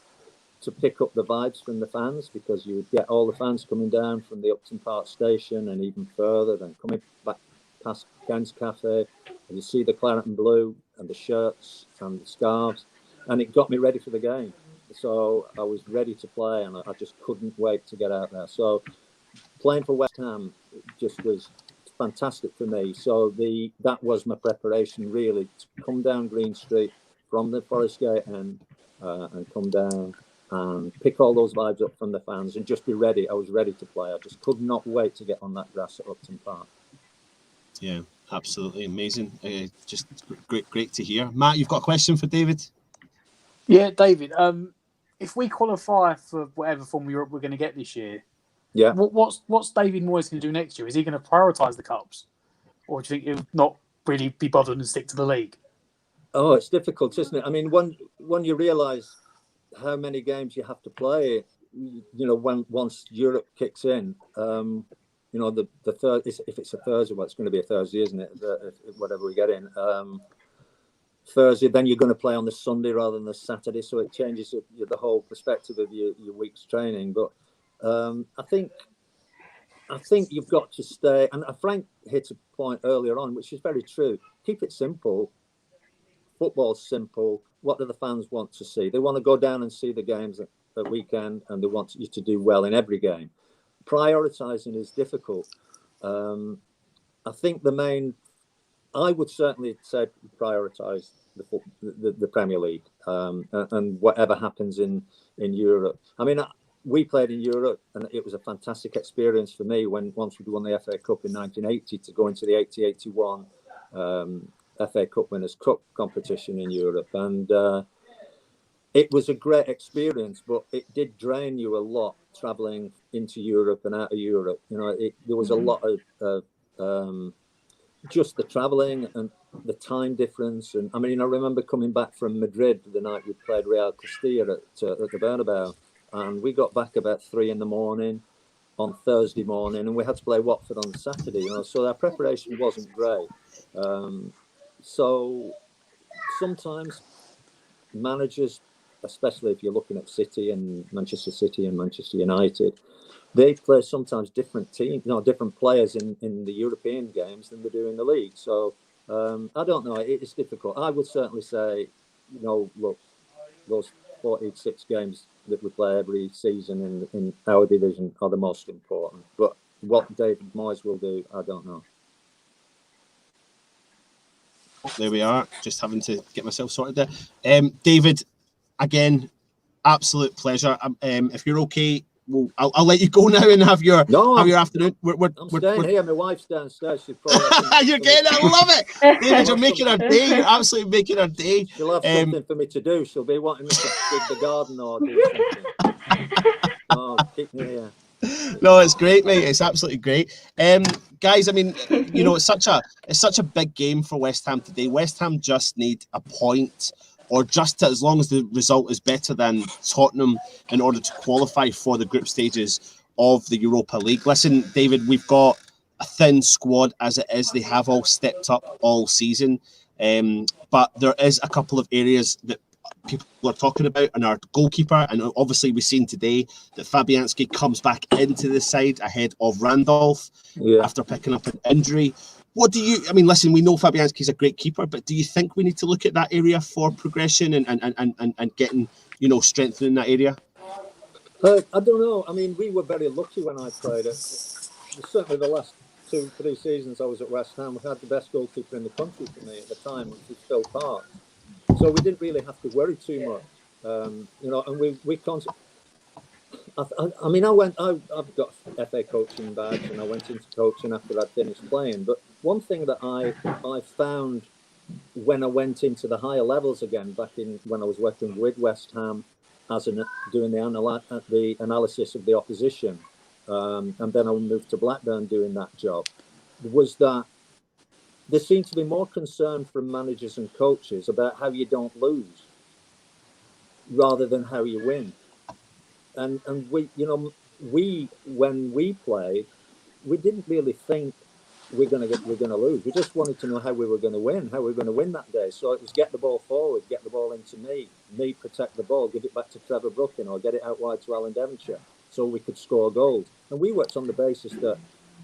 to pick up the vibes from the fans, because you would get all the fans coming down from the Upton Park station and even further, then coming back past Ken's Cafe, and you see the claret and blue and the shirts and the scarves, and it got me ready for the game. So I was ready to play, and I just couldn't wait to get out there. So playing for West Ham just was fantastic for me. So that was my preparation, really, to come down Green Street from the Forest Gate end and come down and pick all those vibes up from the fans and just be ready. I was ready to play. I just could not wait to get on that grass at Upton Park. Yeah, absolutely amazing. Just great to hear. Matt, you've got a question for David? Yeah, David. If we qualify for whatever form we're going to get this year, yeah, what's David Moyes going to do next year? Is he going to prioritise the cups, or do you think he'll not really be bothered and stick to the league? Oh, it's difficult, isn't it? I mean, when you realise how many games you have to play, once Europe kicks in, the third, if it's a Thursday, well, it's going to be a Thursday, isn't it? Whatever we get in. Thursday, then you're going to play on the Sunday rather than the Saturday, so it changes the whole perspective of your week's training. But I think you've got to stay. And Frank hit a point earlier on, which is very true. Keep it simple. Football's simple. What do the fans want to see? They want to go down and see the games at weekend, and they want you to do well in every game. Prioritising is difficult. I think I would certainly say prioritise the Premier League and whatever happens in Europe. I mean, we played in Europe, and it was a fantastic experience for me once we won the FA Cup in 1980 to go into the 80-81 FA Cup Winners' Cup competition in Europe. And it was a great experience, but it did drain you a lot travelling into Europe and out of Europe. There was a lot of just the travelling and the time difference. And I mean, I remember coming back from Madrid the night we played Real Castilla at the Bernabeu, and we got back about 3 a.m. on Thursday morning, and we had to play Watford on Saturday. You know, so our preparation wasn't great. So sometimes managers, especially if you're looking at City and Manchester City and Manchester United, they play sometimes different teams, different players in the European games than they do in the league. So I don't know. It's difficult. I would certainly say, look, those 46 games that we play every season in our division are the most important. But what David Moyes will do, I don't know. There we are. Just having to get myself sorted there. David, again, absolute pleasure. If you're okay, I'll let you go now and have your afternoon. I'm staying here. My wife's downstairs. She's probably you're getting it. I love it, David. You're making her day. You're absolutely making her day. She'll have something for me to do. She'll be wanting me to dig the garden or do something. Oh, keep me here. No, it's great, mate. It's absolutely great. Guys, I mean, it's such a big game for West Ham today. West Ham just need a point, or just as long as the result is better than Tottenham, in order to qualify for the group stages of the Europa League. Listen, David, we've got a thin squad as it is. They have all stepped up all season, but there is a couple of areas that people are talking about, and our goalkeeper, and obviously we've seen today that Fabianski comes back into the side ahead of Randolph after picking up an injury. Listen, we know Fabianski's a great keeper, but do you think we need to look at that area for progression and getting, strengthening that area? I don't know. I mean, we were very lucky when I played it. Certainly the last 2-3 seasons I was at West Ham, we had the best goalkeeper in the country for me at the time, which was Phil PART. So we didn't really have to worry too much, and we can't. I've got FA coaching badge, and I went into coaching after I'd finished playing. But one thing that I found when I went into the higher levels again, when I was working with West Ham, doing the analysis of the opposition, and then I moved to Blackburn doing that job, was that there seemed to be more concern from managers and coaches about how you don't lose rather than how you win. And we when we played, we didn't really think we're going to lose. We just wanted to know how we were going to win, that day. So it was get the ball forward, get the ball into me protect the ball, give it back to Trevor Brooking, or get it out wide to Alan Devonshire, so we could score goals. And we worked on the basis that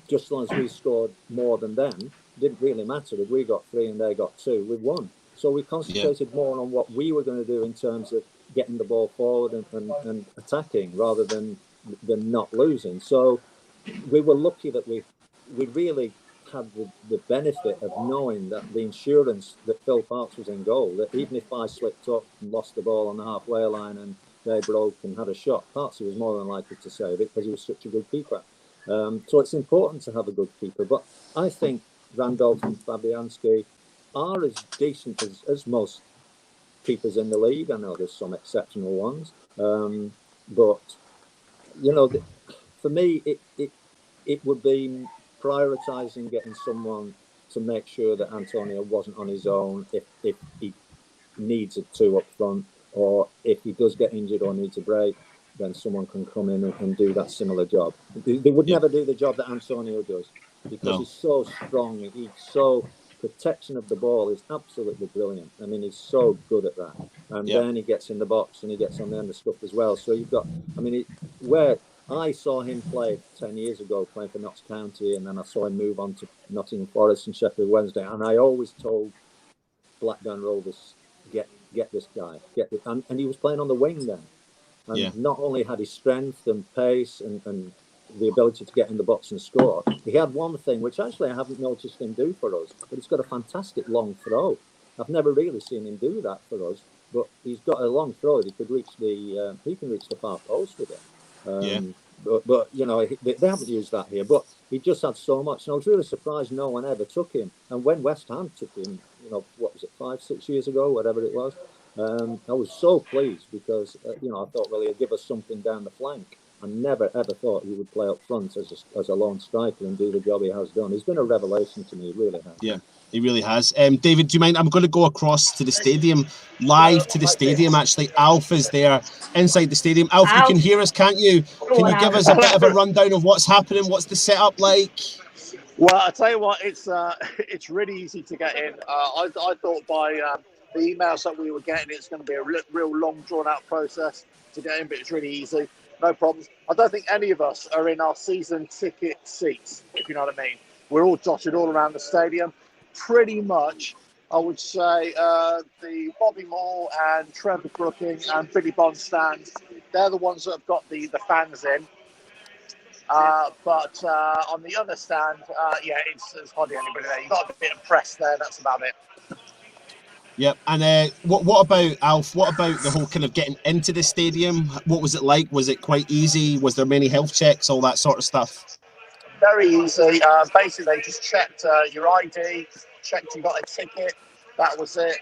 just as long as we scored more than them, didn't really matter. If we got 3 and they got 2, we won. So we concentrated more on what we were going to do in terms of getting the ball forward and attacking, rather than not losing. So we were lucky that we really had the benefit of knowing that the insurance that Phil Parkes was in goal, that even if I slipped up and lost the ball on the halfway line and they broke and had a shot, Parkes was more than likely to save it because he was such a good keeper. So it's important to have a good keeper. But I think Randolph and Fabianski are as decent as most keepers in the league. I know there's some exceptional ones, but for me, it would be prioritising getting someone to make sure that Antonio wasn't on his own if he needs a 2 up front, or if he does get injured or needs a break, then someone can come in and do that similar job. They would never do the job that Antonio does, because he's so strong. He's so protection of the ball is absolutely brilliant. I mean, he's so good at that. And then he gets in the box and he gets on the end of stuff as well. So you've got, where I saw him play 10 years ago, playing for Notts County, and then I saw him move on to Nottingham Forest and Sheffield Wednesday. And I always told Blackburn Rovers, get this guy, and he was playing on the wing then. And not only had he strength and pace and the ability to get in the box and score, he had one thing which actually I haven't noticed him do for us, but he's got a fantastic long throw. I've never really seen him do that for us, but he's got a long throw. He can reach the far post with it. But they haven't used that here. But he just had so much, and I was really surprised no one ever took him. And when West Ham took him, what was it, 5-6 years ago, whatever it was, I was so pleased because I thought, well, he'll give us something down the flank. I never ever thought he would play up front as a lone striker and do the job he has done. He's been a revelation to me, he really has. Yeah, he really has. David, do you mind? I'm going to go across to the stadium, live to the stadium. Actually, Alf is there inside the stadium. Alf, you can hear us, can't you? Can you give us a bit of a rundown of what's happening? What's the setup like? Well, I tell you what, it's really easy to get in. I thought by the emails that we were getting, it's going to be a real long, drawn-out process to get in, but it's really easy, no problems. I don't think any of us are in our season ticket seats, if you know what I mean. We're all dotted all around the stadium. Pretty much, I would say, the Bobby Moore and Trevor Brooking and Billy Bond stands, they're the ones that have got the fans in. But on the other stand, it's hardly anybody there. You've got a bit of press there, that's about it. Yep. And what about, Alf, what about the whole kind of getting into the stadium? What was it like? Was it quite easy? Was there many health checks, all that sort of stuff? Very easy. Basically, they just checked your ID, checked you got a ticket. That was it.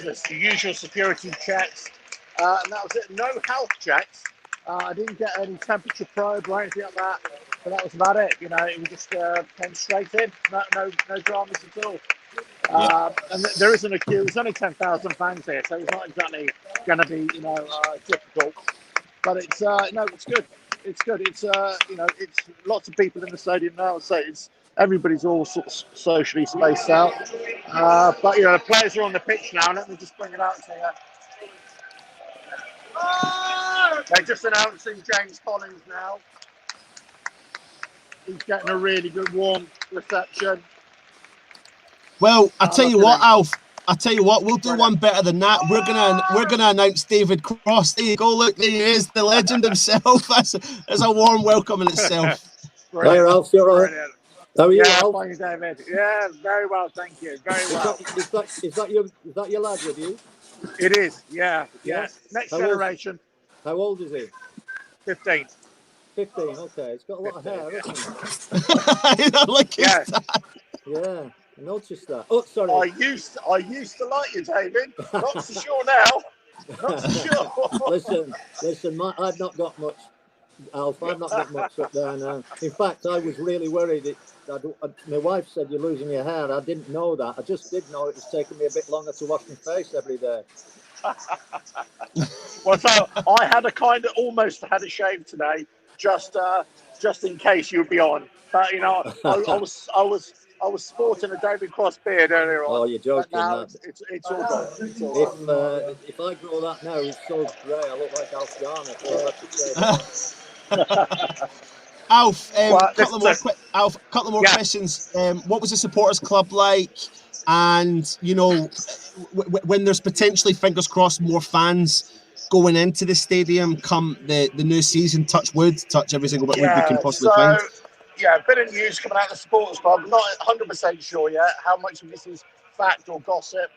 Just the usual security checks. And that was it. No health checks. I didn't get any temperature probe or anything like that, but that was about it. You know, it was just came straight in. No dramas at all. And there isn't a queue. There's only 10,000 fans here, so it's not exactly going to be, difficult. But it's it's good. It's good. It's it's lots of people in the stadium now, so everybody's all sort of socially spaced out. But the players are on the pitch now. Let me just bring it out to you. They're just announcing James Collins now. He's getting a really good warm reception. Well, I tell you what, Alf. I tell you what, we'll do one better than that. We're gonna announce David Cross. There you go. Look, there he is, the legend himself. That's a warm welcome in itself. Hi, Alf. You're all right. How are you, Alf? Thank you, David. Yeah, very well, thank you. Very well. Is that your lad with you? It is. Yeah. Next generation. How old is he? 15. 15. Okay, he's got a lot of hair, hasn't he? Like yeah. Yeah. I noticed that. Oh, sorry. I used to like you, David. Not so sure now. Not so sure. Listen. I've not got much, Alf. I've not got much up there now. In fact, I was really worried. My wife said you're losing your hair. I didn't know that. I just did know it was taking me a bit longer to wash my face every day. Well, so I had almost had a shave today, just in case you'd be on. But I was sporting a David Cross beard earlier on. Oh, you're joking. Now it's all gone. If I grow that now, it's so grey. I look like Alf Garner. So Alf, couple of more questions. What was the supporters club like? And when there's potentially, fingers crossed, more fans going into the stadium come the new season, touch every single bit we can possibly find. Yeah, a bit of news coming out of the supporters club. Not 100% sure yet how much of this is fact or gossip,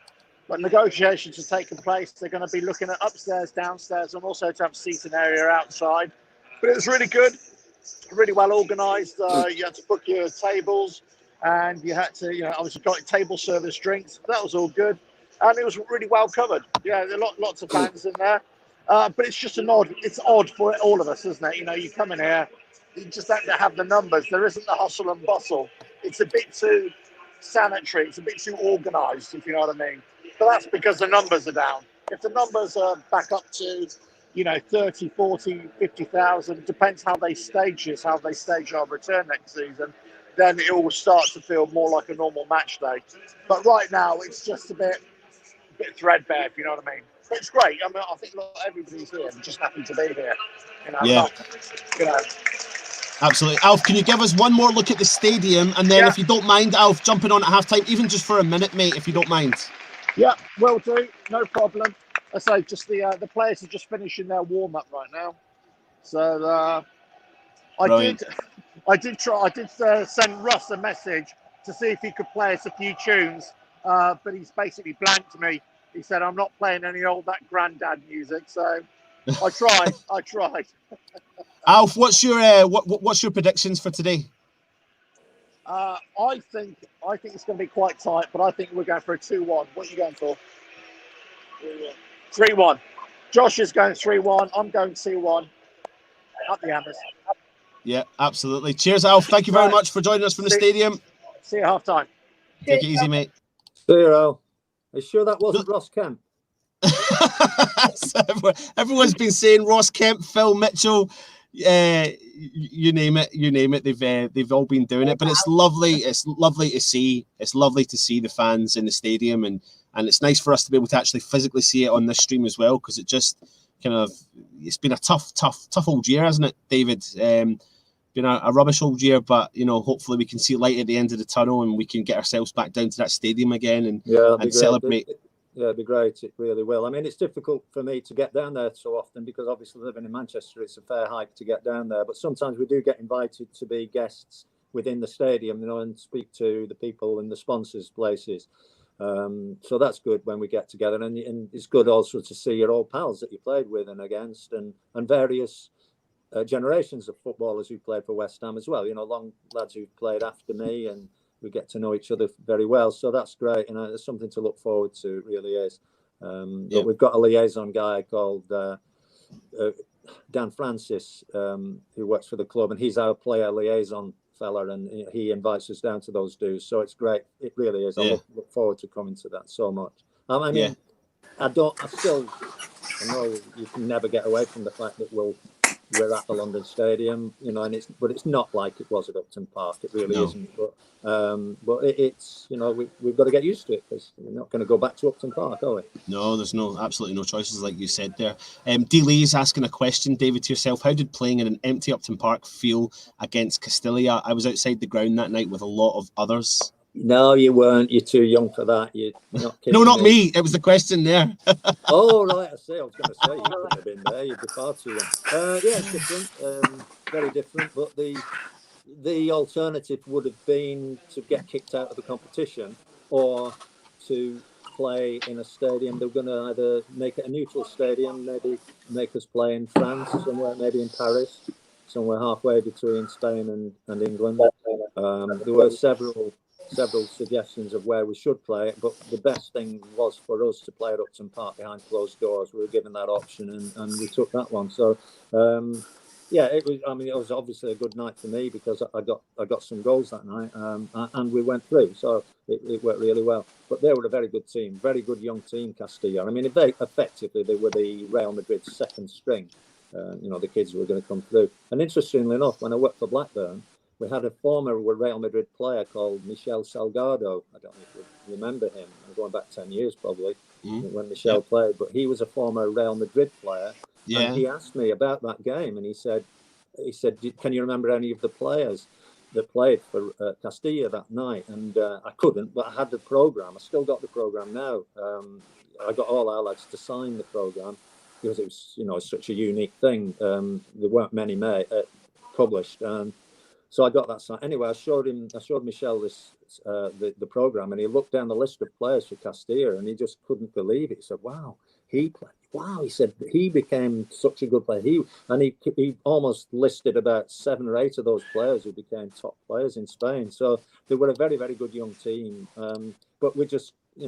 but negotiations are taking place. They're going to be looking at upstairs, downstairs, and also to have seating area outside. But it was really good, really well organised. You had to book your tables, and you had to, obviously got table service drinks. That was all good, and it was really well covered. Yeah, there are lots of fans in there, but it's just it's odd for all of us, isn't it? You come in here. You just have to have the numbers. There isn't the hustle and bustle. It's a bit too sanitary. It's a bit too organised, if you know what I mean. But that's because the numbers are down. If the numbers are back up to, 30, 40, 50,000, depends how they stage this, how they stage our return next season, then it will start to feel more like a normal match day. But right now, it's just a bit threadbare, if you know what I mean. But it's great. I mean, I think everybody's here. I'm just happy to be here. Yeah. Absolutely. Alf, can you give us one more look at the stadium? And then if you don't mind, Alf, jumping on at halftime, even just for a minute, mate, if you don't mind. Yeah, will do. No problem. I say just the players are just finishing their warm-up right now. So I did send Russ a message to see if he could play us a few tunes, but he's basically blanked me. He said, I'm not playing any old that granddad music. So I tried. Alf, what's your predictions for today? I think it's going to be quite tight, but I think we're going for a 2-1. What are you going for? 3-1. Josh is going 3-1. I'm going 2-1. Up the Hammers. Yeah, absolutely. Cheers, Alf. Thank you very much for joining us from the stadium. See you half time. Take it easy, mate. See you, Al. Are you sure that wasn't Ross Kemp? Everyone's been saying Ross Kemp, Phil Mitchell, you name it. They've all been doing it, but it's lovely. It's lovely to see. It's lovely to see the fans in the stadium, and it's nice for us to be able to actually physically see it on this stream as well, because it just it's been a tough old year, hasn't it, David? Been a rubbish old year, but hopefully we can see light at the end of the tunnel and we can get ourselves back down to that stadium again and celebrate. It'd be great. It really will. I mean, it's difficult for me to get down there so often because obviously living in Manchester, it's a fair hike to get down there. But sometimes we do get invited to be guests within the stadium, and speak to the people and the sponsors' places. So that's good when we get together, and it's good also to see your old pals that you played with and against, and various generations of footballers who played for West Ham as well. Long lads who've played after me, and we get to know each other very well. So that's great, and it's something to look forward to. It really is. But we've got a liaison guy called Dan Francis, who works for the club, and he's our player liaison fella, and he invites us down to those dues. So it's great. It really is. I look forward to coming to that so much. I mean, I know you can never get away from the fact that we're at the London Stadium, but it's not like it was at Upton Park. It really isn't. But it's we've got to get used to it, because we're not going to go back to Upton Park, are we? No, there's absolutely no choices, like you said there. D. Lee's asking a question, David, to yourself. How did playing in an empty Upton Park feel against Castilla? I was outside the ground that night with a lot of others. No, you weren't. You're too young for that. You're not kidding. No, not me. It was the question there. Oh, right. I see. I was going to say you couldn't have been there. You'd be far too young. Yeah, it's different. Very different. But the alternative would have been to get kicked out of the competition, or to play in a stadium. They were going to either make it a neutral stadium, maybe make us play in France somewhere, maybe in Paris, somewhere halfway between Spain and England. There were several suggestions of where we should play it, but the best thing was for us to play at Upton Park behind closed doors. We were given that option, and we took that one. So it was. I mean, it was obviously a good night for me because I got some goals that night, and we went through. So it worked really well. But they were a very good team, very good young team, Castilla. I mean, they were the Real Madrid second string. The kids who were going to come through. And interestingly enough, when I worked for Blackburn, we had a former Real Madrid player called Michel Salgado. I don't know if you remember him. I'm going back 10 years probably when Michel played, but he was a former Real Madrid player. Yeah. And he asked me about that game, and he said, "Can you remember any of the players that played for Castilla that night?" And I couldn't, but I had the program. I still got the program now. I got all our lads to sign the program because it was, such a unique thing. There weren't many published. So I got that signed. Anyway, I showed Michel the program, and he looked down the list of players for Castilla, and he just couldn't believe it. He said, "Wow, he played. Wow," he said, "he became such a good player." He almost listed about 7 or 8 of those players who became top players in Spain. So they were a very, very good young team. But we just, we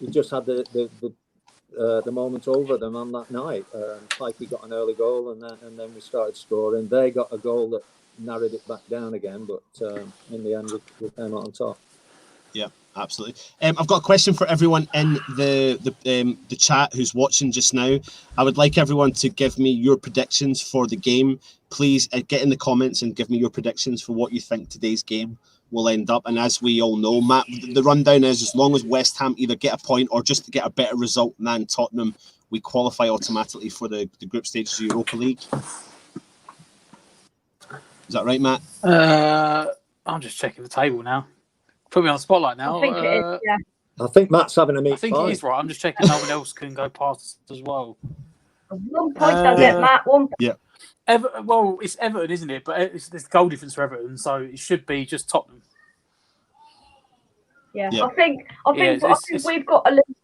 just had the moment over them on that night. Pikey got an early goal, and then we started scoring. They got a goal that narrowed it back down again, but in the end we came out on top. Yeah, absolutely. I've got a question for everyone in the chat who's watching just now. I would like everyone to give me your predictions for the game. Please get in the comments and give me your predictions for what you think today's game will end up. And as we all know, Matt, the rundown is as long as West Ham either get a point or just to get a better result than Tottenham, we qualify automatically for the group stages of Europa League. Is that right, Matt? I'm just checking the table now. Put me on the spotlight now. I think it is, yeah. I think Matt's having a meet. I think it is right. I'm just checking no one else can go past us as well. 1 point, does it, Matt? 1 point. Yeah. Well, it's Everton, isn't it? But it's the goal difference for Everton, so it should be just Tottenham. Yeah. Yeah. I think it's we've got a little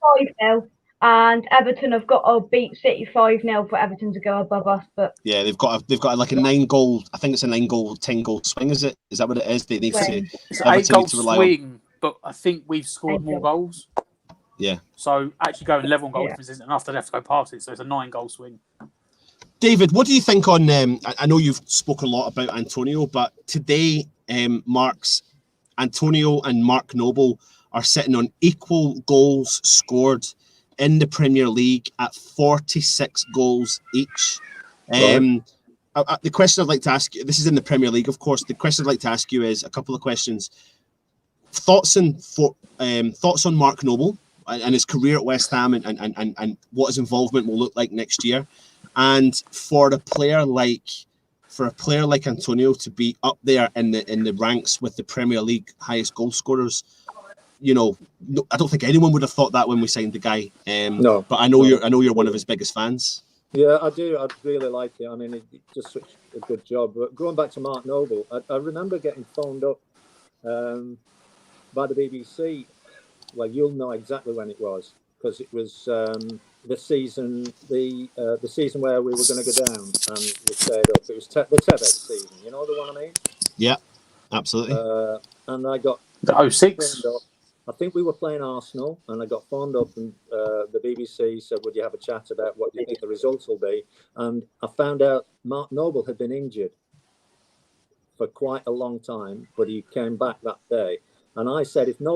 5-0, and Everton have got to beat City 5-0 for Everton to go above us. But yeah, they've got like a 9-goal. I think it's a 9-goal, 10-goal swing. Is it? Is that what it is? They need to. It's an 8-goal swing, but I think we've scored more goals. Yeah. So actually going level on goal difference isn't enough. They'd have to go past it. So it's a 9-goal swing. David, what do you think on? I know you've spoken a lot about Antonio, but today, Mark's Antonio and Mark Noble are sitting on equal goals scored in the Premier League at 46 goals each. Right. The question I'd like to ask you, this is in the Premier League, of course. The question I'd like to ask you is a couple of questions. Thoughts on Mark Noble and his career at West Ham and what his involvement will look like next year, and for a player like Antonio to be up there in the ranks with the Premier League highest goal scorers. You know, I don't think anyone would have thought that when we signed the guy. No, but I know you're one of his biggest fans. Yeah, I do. I really like it. I mean, he does such a good job. But going back to Mark Noble, I remember getting phoned up by the BBC. Well, you'll know exactly when it was, because it was the season where we were going to go down and we stayed up. It was the Tevez season. You know the one I mean? Yeah, absolutely. And I got the 06. I think we were playing Arsenal, and I got phoned up, and the BBC said, "Would you have a chat about what you think the results will be?" And I found out Mark Noble had been injured for quite a long time, but he came back that day. And I said, I don't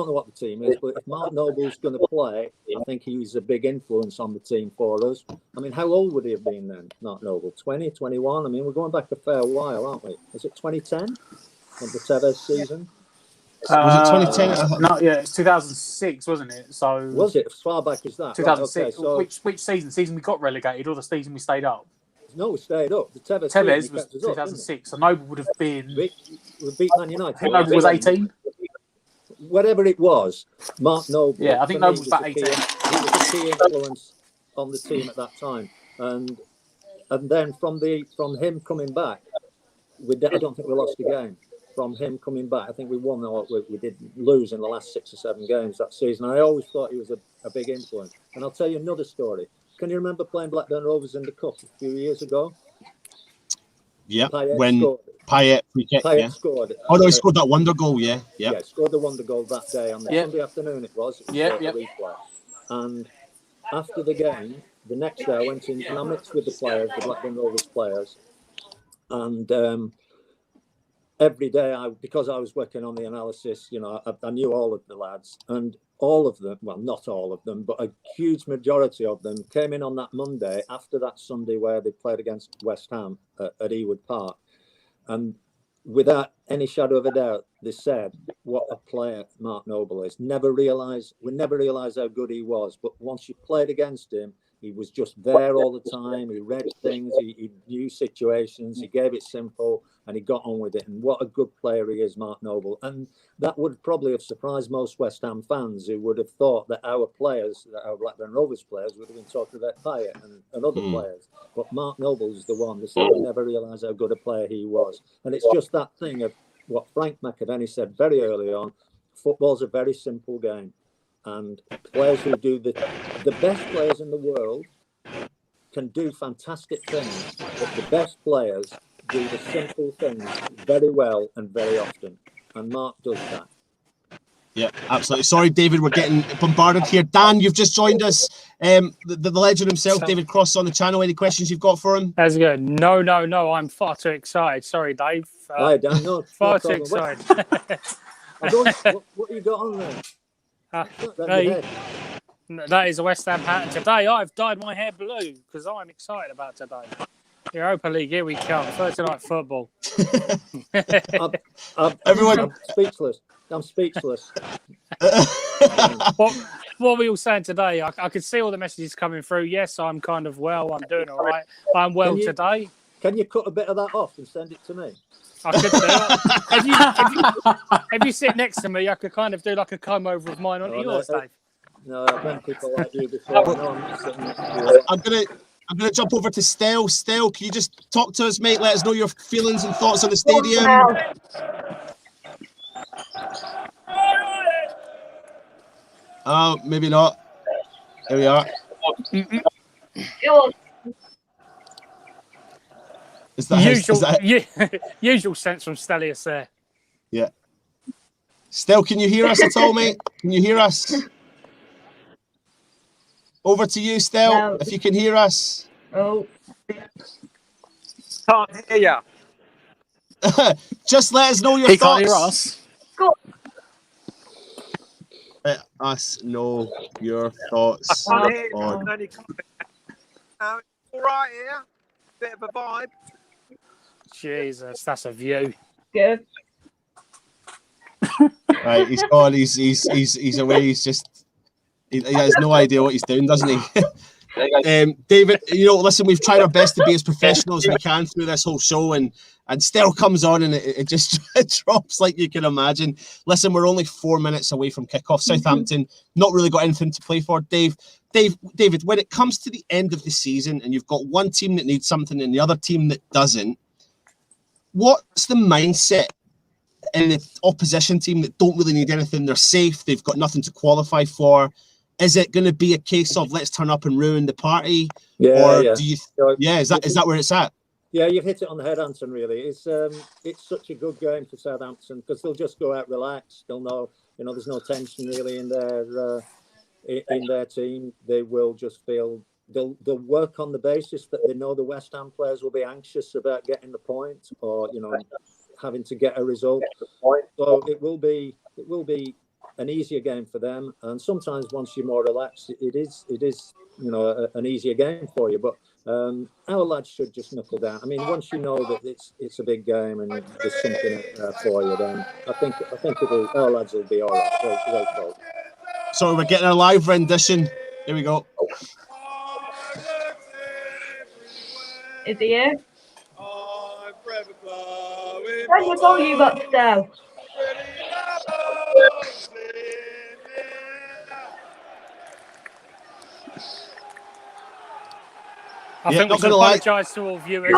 know what the team is, but if Mark Noble's going to play, I think he's a big influence on the team for us. I mean, how old would he have been then, Mark Noble? 20, 21? I mean, we're going back a fair while, aren't we? Is it 2010? Of the Tevez season? Was it 2010? No, yeah, it's 2006, wasn't it? So was it as far back as that? 2006. Right, okay, so which season? Season we got relegated, or the season we stayed up? No, we stayed up. The Tevez was 2006, so Noble would have been. We beat Man United. I think Noble was 18. Whatever it was, Mark Noble. Yeah, I think Noble was about 18. He was a key influence on the team at that time, and then from him coming back, I don't think we lost a game. From him coming back, I think we won, or we did lose in the last 6 or 7 games that season. I always thought he was a big influence. And I'll tell you another story. Can you remember playing Blackburn Rovers in the Cup a few years ago? Yeah, Payet scored. Oh no, he scored that wonder goal. Yeah, scored the wonder goal that day on the Sunday afternoon. It was replay. And after the game, the next day I went in and I mixed with the Blackburn Rovers players, and every day, because I was working on the analysis, you know, I knew all of the lads, and all of them, well, not all of them, but a huge majority of them came in on that Monday after that Sunday where they played against West Ham at Ewood Park. And without any shadow of a doubt, they said what a player Mark Noble is. We never realised how good he was, but once you played against him, he was just there all the time. He read things, he knew situations, he gave it simple, and he got on with it. And what a good player he is, Mark Noble. And that would probably have surprised most West Ham fans, who would have thought that our Blackburn Rovers players, would have been talking about Payet and other players. But Mark Noble is the one that said they never realised how good a player he was. And it's just that thing of what Frank McAven said very early on: football's a very simple game. And players who do the best players in the world can do fantastic things, but the best players do the simple things very well and very often. And Mark does that. Yeah, absolutely. Sorry, David, we're getting bombarded here. Dan, you've just joined us. The legend himself, David Cross, on the channel. Any questions you've got for him? How's it going? No. I'm far too excited. Sorry, Dave. Hi, Dan. No, far too excited. What you got on there? That is a West Ham hat. And today I've dyed my hair blue because I'm excited about today. Europa League, here we come. Thursday night football. I'm speechless. What are we all saying today? I could see all the messages coming through. Yes, I'm kind of well. I'm doing all right. I'm well today. Can you cut a bit of that off and send it to me? I could do. If you sit next to me, I could kind of do like a comb over of mine onto yours, Dave. No, I've met people like you before. I'm gonna jump over to Stel. Stel, can you just talk to us, mate? Let us know your feelings and thoughts on the stadium. Oh, maybe not. There we are. Is that usual sense from Stelius there. Yeah. Stel, can you hear us at all, mate? Can you hear us? Over to you, Stel, No. if you can hear us. Oh, Can't hear ya. Just let us know your He thoughts. can't hear us. go. Let us know your thoughts. I can't hear you. on- I can only comment. It's all right here. Bit of a vibe. Jesus, that's a view. Good. Right, he's gone. He's away. He's just he has no idea what he's doing, doesn't he? David, listen, we've tried our best to be as professional as we can through this whole show, and Stel comes on and it just drops like you can imagine. Listen, we're only 4 minutes away from kickoff. Southampton not really got anything to play for. David, when it comes to the end of the season and you've got one team that needs something and the other team that doesn't, what's the mindset in the opposition team that don't really need anything? They're safe. They've got nothing to qualify for. Is it going to be a case of let's turn up and ruin the party? Yeah. Do you? Is that where it's at? Yeah, you've hit it on the head, Anton. Really, it's such a good game for Southampton because they'll just go out relaxed. They'll know, there's no tension really in their team. They will just feel they'll work on the basis that they know the West Ham players will be anxious about getting the point or having to get a result. So it will be an easier game for them. And sometimes once you're more relaxed, it is an easier game for you. But our lads should just knuckle down. I mean, once you know that it's a big game and there's something for you, then I think our lads will be all right. They'll cope. So we're getting a live rendition. Here we go. Is he here? Turn your volume up, Stel. I think we not should gonna lie. apologise to all viewers.